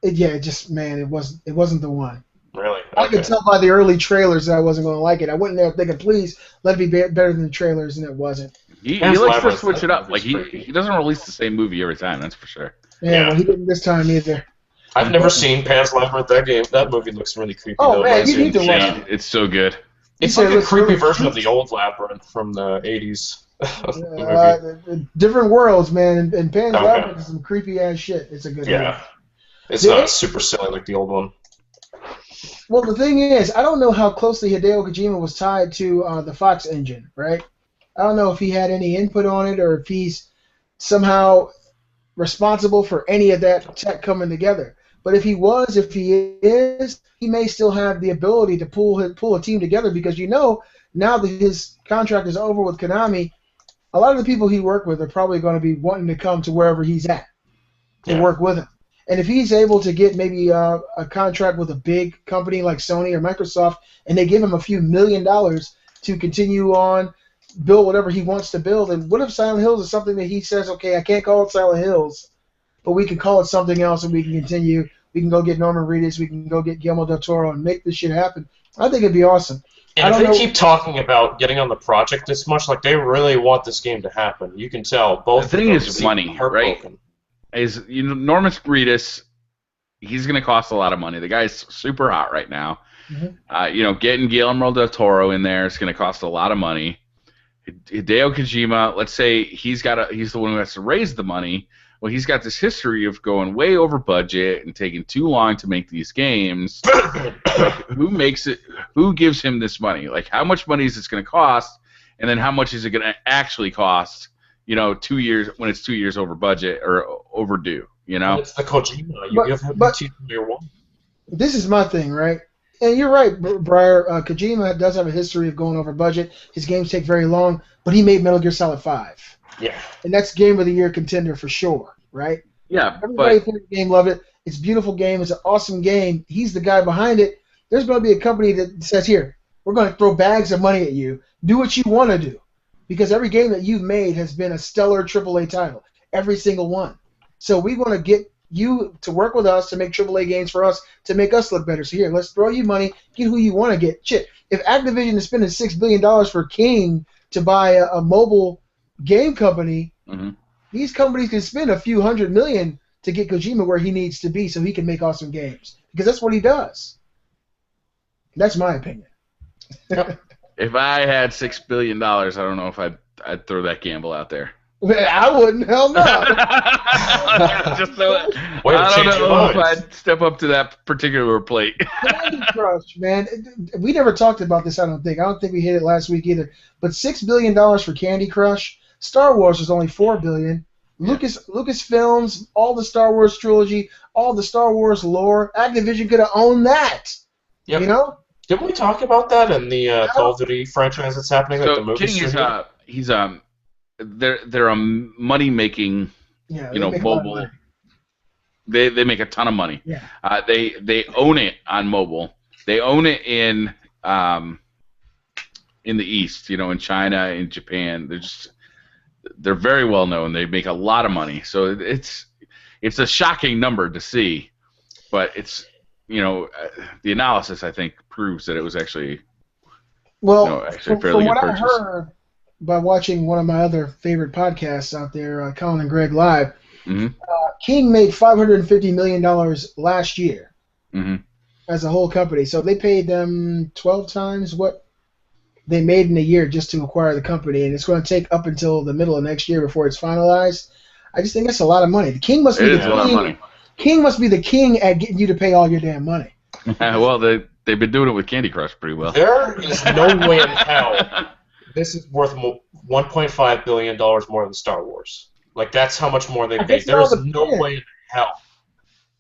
It wasn't the one. Really? Okay. I could tell by the early trailers that I wasn't going to like it. I went in there thinking, please, let it be better than the trailers, and it wasn't. He likes to switch it up. He doesn't release the same movie every time, that's for sure. Yeah. Well, he didn't this time either. I've never seen Pan's Labyrinth. That movie looks really creepy. Oh, man, you need to watch it. It's so good. It's like a creepy version of the old Labyrinth from the 80s. Different worlds, man. And Pan's Labyrinth is some creepy ass shit. It's a good movie. It's not super silly like the old one. Well, the thing is, I don't know how closely Hideo Kojima was tied to the Fox engine, right? I don't know if he had any input on it or if he's somehow responsible for any of that tech coming together. But if he is, he may still have the ability to pull a team together because now that his contract is over with Konami, a lot of the people he worked with are probably going to be wanting to come to wherever he's at to work with him. And if he's able to get maybe a contract with a big company like Sony or Microsoft, and they give him a few $1 million to continue on, build whatever he wants to build, and what if Silent Hills is something that he says, okay, I can't call it Silent Hills, but we can call it something else and we can continue We can go get Norman Reedus. We can go get Guillermo del Toro and make this shit happen. I think it'd be awesome. And if they keep talking about getting on the project this much, like they really want this game to happen. You can tell both. The thing is money, right? Norman Reedus, he's going to cost a lot of money. The guy's super hot right now. Mm-hmm. Getting Guillermo del Toro in there is going to cost a lot of money. Hideo Kojima, let's say he's the one who has to raise the money. Well, he's got this history of going way over budget and taking too long to make these games. Who makes it? Who gives him this money? Like, how much money is this going to cost? And then how much is it going to actually cost? 2 years when it's 2 years over budget or overdue. It's the Kojima. You give him year one. This is my thing, right? And you're right, Briar. Kojima does have a history of going over budget. His games take very long, but he made Metal Gear Solid 5. Yeah. And that's Game of the Year contender for sure, right? Yeah. Everybody played the game, loved it. It's a beautiful game. It's an awesome game. He's the guy behind it. There's going to be a company that says, here, we're going to throw bags of money at you. Do what you want to do. Because every game that you've made has been a stellar AAA title. Every single one. So we want to get you to work with us to make AAA games for us to make us look better. So here, let's throw you money, get who you want to get. Shit, if Activision is spending $6 billion for King to buy a mobile game company, these companies can spend a few $100 million to get Kojima where he needs to be so he can make awesome games. Because that's what he does. That's my opinion. If I had $6 billion, I don't know if I'd throw that gamble out there. I wouldn't. Hell no. I don't know if I'd step up to that particular plate. Candy Crush, man. We never talked about this, I don't think. I don't think we hit it last week either. But $6 billion for Candy Crush. Star Wars was only $4 billion. Lucasfilms, all the Star Wars trilogy, all the Star Wars lore. Activision could have owned that. Yep. Didn't we talk about that in the Call of Duty franchise that's happening? So like the movie King they're a money making, mobile. They make a ton of money. Yeah. They own it on mobile. They own it in the East, in China, in Japan. They're very well known. They make a lot of money. So it's a shocking number to see, but it's the analysis I think proves that it was actually fairly from what good purchase. I heard by watching one of my other favorite podcasts out there, Colin and Greg Live, King made $550 million last year as a whole company. So they paid them 12 times what they made in a year just to acquire the company, and it's going to take up until the middle of next year before it's finalized. I just think that's a lot of money. The King must be the king. King must be the king at getting you to pay all your damn money. Well, they've been doing it with Candy Crush pretty well. There is no way in hell this is worth $1.5 billion more than Star Wars. Like, that's how much more they paid. There is no way in hell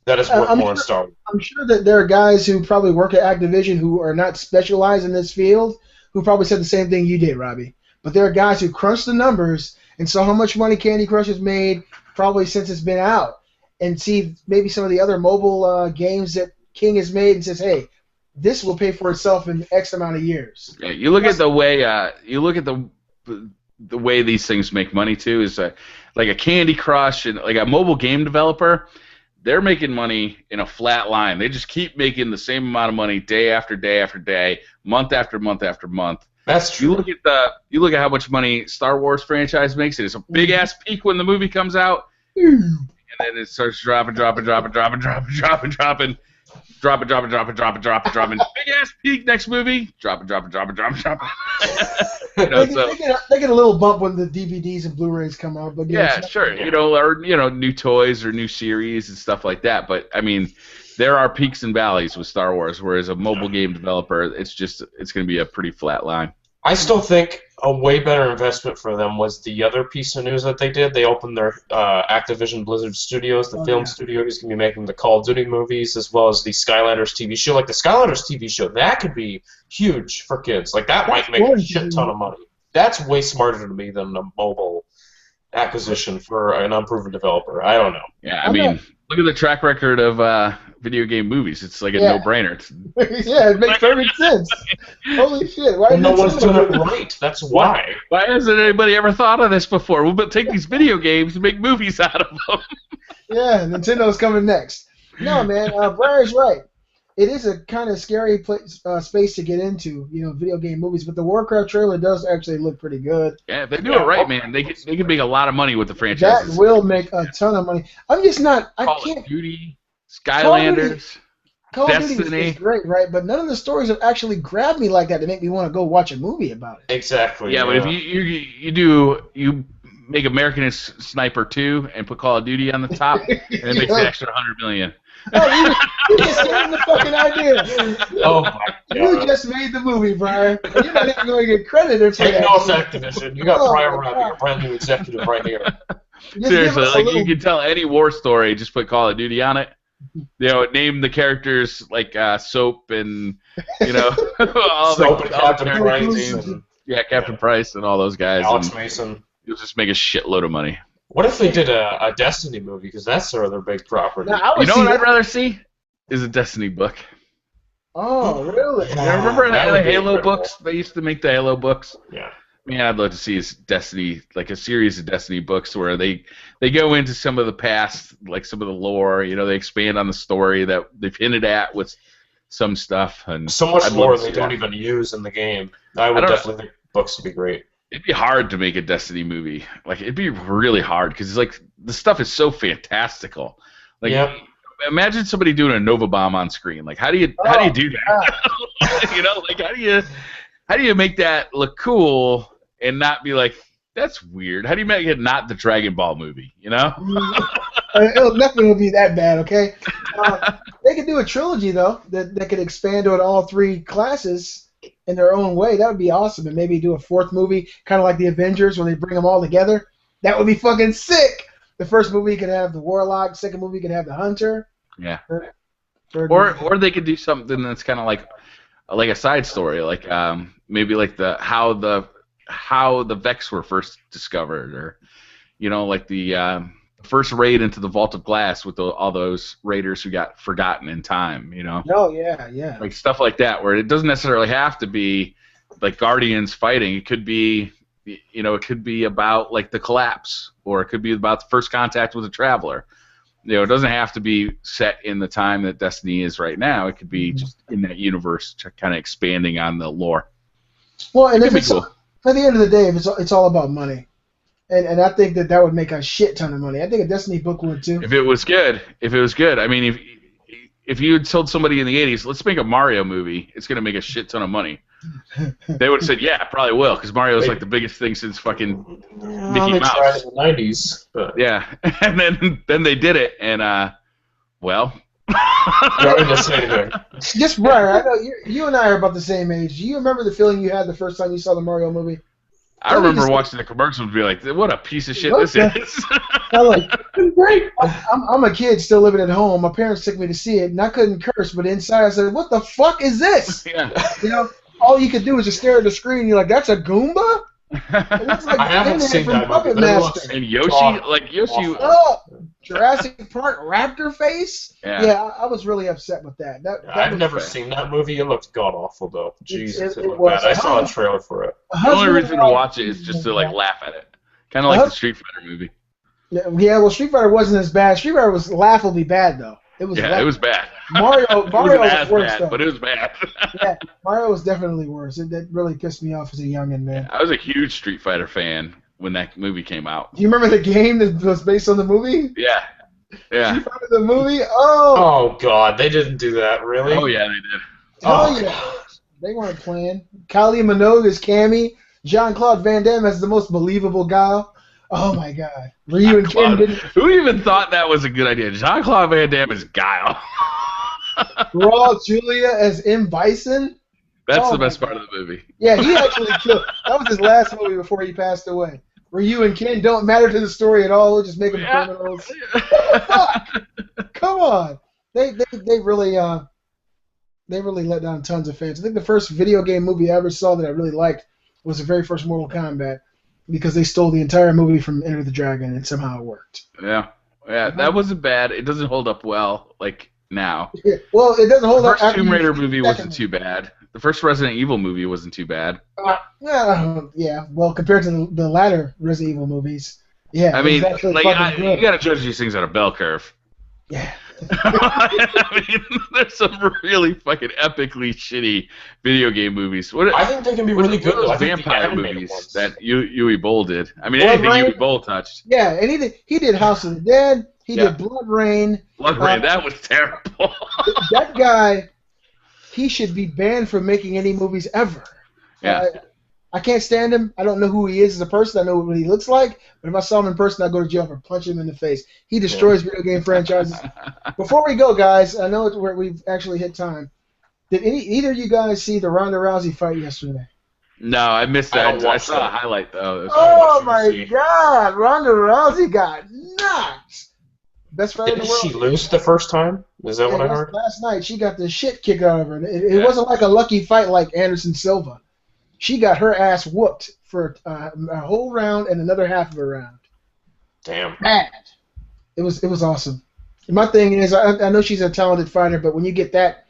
that is worth more than Star Wars. I'm sure that there are guys who probably work at Activision who are not specialized in this field who probably said the same thing you did, Robbie. But there are guys who crunch the numbers and saw how much money Candy Crush has made probably since it's been out, and see maybe some of the other mobile games that King has made and says, hey, this will pay for itself in X amount of years. Yeah, you look at the way the way these things make money too is like a Candy Crush and like a mobile game developer. They're making money in a flat line. They just keep making the same amount of money day after day after day, month after month after month. That's true. You look at how much money Star Wars franchise makes. It's a big ass peak when the movie comes out, Mm. and then it starts dropping. Big ass peak next movie. Dropping. They get a little bump when the DVDs and Blu-rays come out, but yeah, sure. Or new toys or new series and stuff like that. But I mean, there are peaks and valleys with Star Wars. Whereas a mobile game developer, it's going to be a pretty flat line. I still think a way better investment for them was the other piece of news that they did. They opened their Activision Blizzard Studios, the film studio who's going to be making the Call of Duty movies, as well as the Skylanders TV show. Like the Skylanders TV show, that could be huge for kids. Like that might make a shit ton of money. That's way smarter to me than a mobile acquisition for an unproven developer. I don't know. Yeah, I mean, look at the track record of video game movies. It's like a no-brainer. Yeah, it makes perfect sense. Holy shit! Why no one's doing it right? That's why. Why hasn't anybody ever thought of this before? We'll take these video games and make movies out of them. Yeah, Nintendo's coming next. No, man, Briar's right. It is a kind of scary space to get into, video game movies. But the Warcraft trailer does actually look pretty good. Yeah, if they do it right, man, they can make a lot of money with the That franchises. will make a ton of money. I'm just not. I Call can't. of Duty, Skylanders, Call of Duty Destiny. is great, right? But none of the stories have actually grabbed me like that to make me want to go watch a movie about it. Exactly. Yeah, but if you make American Sniper 2 and put Call of Duty on the top, and it makes an extra $100 million. Oh, you just gave the fucking idea. Oh my god. You just made the movie, Brian. You're not even going to get credited for Take that. notes, Activision. You got BriarRabbit, a brand new executive right here. Just Seriously, give us a like little- you can tell any war story, just put Call of Duty on it. Name the characters like Soap and all Soap the and Captain character Price names. and Yeah, Captain Price and all those guys. Alex And Mason. you'll just make a shitload of money. What if they did a Destiny movie? Because that's their other big property. Now, I You would know see what I'd that. rather see? Is a Destiny book. Oh, really? Yeah. You remember that the would be Halo incredible. books? They used to make the Halo books. Yeah. Man, I'd love to see his Destiny, like a series of Destiny books where they go into some of the past, like some of the lore. They expand on the story that they've hinted at with some stuff. And So much I'd love more to they see don't that. even use in the game. I would don't- definitely think books would be great. It'd be hard to make a Destiny movie. Like it'd be really hard because like the stuff is so fantastical. Like Yep. imagine somebody doing a Nova bomb on screen. Like how do you do that? Like how do you make that look cool and not be like that's weird? How do you make it not the Dragon Ball movie? Nothing will be that bad, okay? They could do a trilogy, though, that could expand on all three classes in their own way. That would be awesome. And maybe do a fourth movie, kind of like the Avengers, where they bring them all together. That would be fucking sick. The first movie could have the Warlock. Second movie could have the Hunter. Yeah. Third movie. Or they could do something that's kind of like a side story, like maybe like how the Vex were first discovered, or like the first raid into the Vault of Glass with all those raiders who got forgotten in time. Oh, yeah. Like stuff like that, where it doesn't necessarily have to be like Guardians fighting. It could be it could be about like the collapse, or it could be about the first contact with a traveler. It doesn't have to be set in the time that Destiny is right now. It could be just in that universe, kind of expanding on the lore. Well, and It if could be it's cool. at the end of the day, if it's all about money, and I think that would make a shit ton of money. I think a Destiny book would too. If it was good, I mean, if you had told somebody in the 80s, let's make a Mario movie, it's going to make a shit ton of money. They would have said, yeah, probably will, because Mario's like the biggest thing since fucking Mickey They Mouse. tried in the 90s, but Yeah, and then they did it, and well, not going to say anything. Just Brian, I know you and I are about the same age. Do you remember the feeling you had the first time you saw the Mario movie? I remember watching the commercials and be like, what a piece of shit this is. I'm like, great. I'm a kid still living at home. My parents took me to see it, and I couldn't curse, but inside I said, what the fuck is this? Yeah. All you could do is just stare at the screen, and you're like, that's a Goomba? It looks like I haven't Pinhead seen from that movie, Puppet but it Master. looks And Yoshi, awful. Oh, Jurassic Park raptor face? Yeah. I was really upset with that. That I've was never bad. seen that movie. It looked god awful though. Jesus, it it looked was. bad. I saw a trailer for it. A The only husband reason and to wife- watch it is just to like laugh at it. Kind of like the Street Fighter movie. Yeah, well, Street Fighter wasn't as bad. Street Fighter was laughably bad, though. It was. Yeah, it was bad. Mario It was wasn't as worse, bad, though. but it was bad. Yeah, Mario was definitely worse. That really pissed me off as a youngin', man. I was a huge Street Fighter fan when that movie came out. Do you remember the game that was based on the movie? Yeah. Yeah. Street Fighter the movie? Oh, Oh god, they didn't do that, really? Oh yeah, they did. hell yeah. They weren't playing. Kylie Minogue is Cammy. Jean-Claude Van Damme has the most believable guy. Oh my God. Ryu and Ken didn't. Who even thought that was a good idea? Jean-Claude Van Damme is Guile. Raw Julia as M. Bison. That's Oh the best my part of the movie. Yeah, he actually killed. That was his last movie before he passed away. Ryu and Ken don't matter to the story at all. They'll just make them Yeah. criminals. Come on. They really let down tons of fans. I think the first video game movie I ever saw that I really liked was the very first Mortal Kombat, because they stole the entire movie from Enter the Dragon and somehow it worked. Yeah. Yeah, that wasn't bad. It doesn't hold up well, like, now. Yeah. Well, it doesn't The hold up. first after Tomb you Raider see the movie second wasn't too bad. The first Resident Evil movie wasn't too bad. Yeah, well, compared to the latter Resident Evil movies, yeah. I it mean, was actually like, fucking you good. gotta judge these things on a bell curve. Yeah. I mean, there's some really fucking epically shitty video game movies. I think they can be really good. Those I think the vampire animated movies ones. that Yui Bowl did. I mean, Blood anything Rain? Yui Bowl touched. Yeah, and he did House of the Dead. He Yeah. did Blood Rain. Blood Rain, that was terrible. That guy, he should be banned from making any movies ever. Yeah. I can't stand him. I don't know who he is as a person. I know what he looks like. But if I saw him in person, I'd go to jail for punching him in the face. He destroys video game franchises. Before we go, guys, I know we've actually hit time. Did either of you guys see the Ronda Rousey fight yesterday? No, I missed I that. don't I watch saw a that. highlight though. Oh watched my UFC. God! Ronda Rousey got knocked. Best fight in the Didn't world. she lose the first time? Is that what I heard? Last night, she got the shit kicked out of her. It Yeah. wasn't like a lucky fight like Anderson Silva. She got her ass whooped for a whole round and another half of a round. Damn. Bad. It was awesome. My thing is, I know she's a talented fighter, but when you get that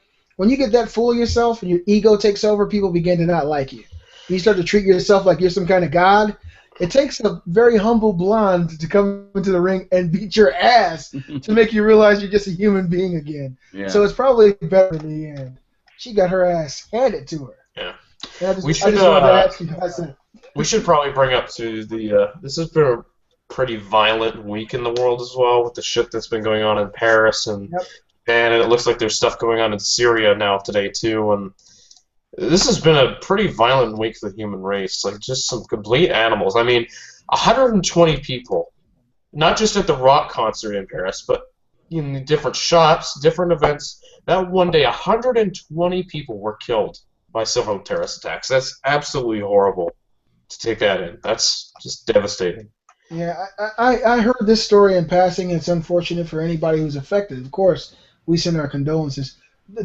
full of yourself and your ego takes over, people begin to not like you. You start to treat yourself like you're some kind of god. It takes a very humble blonde to come into the ring and beat your ass to make you realize you're just a human being again. Yeah. So it's probably better in the end. She got her ass handed to her. Yeah. And I just We should, wanted to ask you guys that. We should probably bring up to the. This has been a pretty violent week in the world as well, with the shit that's been going on in Paris and Yep. and it looks like there's stuff going on in Syria now today too. And this has been a pretty violent week for the human race. Like just some complete animals. I mean, 120 people, not just at the rock concert in Paris, but in different shops, different events. That one day, 120 people were killed by several terrorist attacks. That's absolutely horrible to take that in. That's just devastating. Yeah, I heard this story in passing. It's unfortunate for anybody who's affected. Of course, we send our condolences.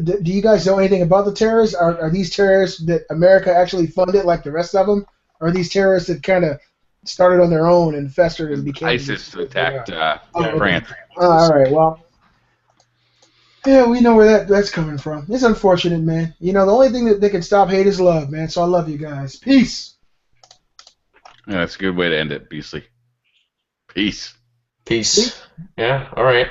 Do you guys know anything about the terrorists? Are these terrorists that America actually funded like the rest of them? Or are these terrorists that kind of started on their own and festered and became... ISIS attacked okay. France. All right, well... Yeah, we know where that's coming from. It's unfortunate, man. You know, the only thing that can stop hate is love, man. So I love you guys. Peace. Yeah, that's a good way to end it, Beasley. Peace. Peace. Yeah, all right.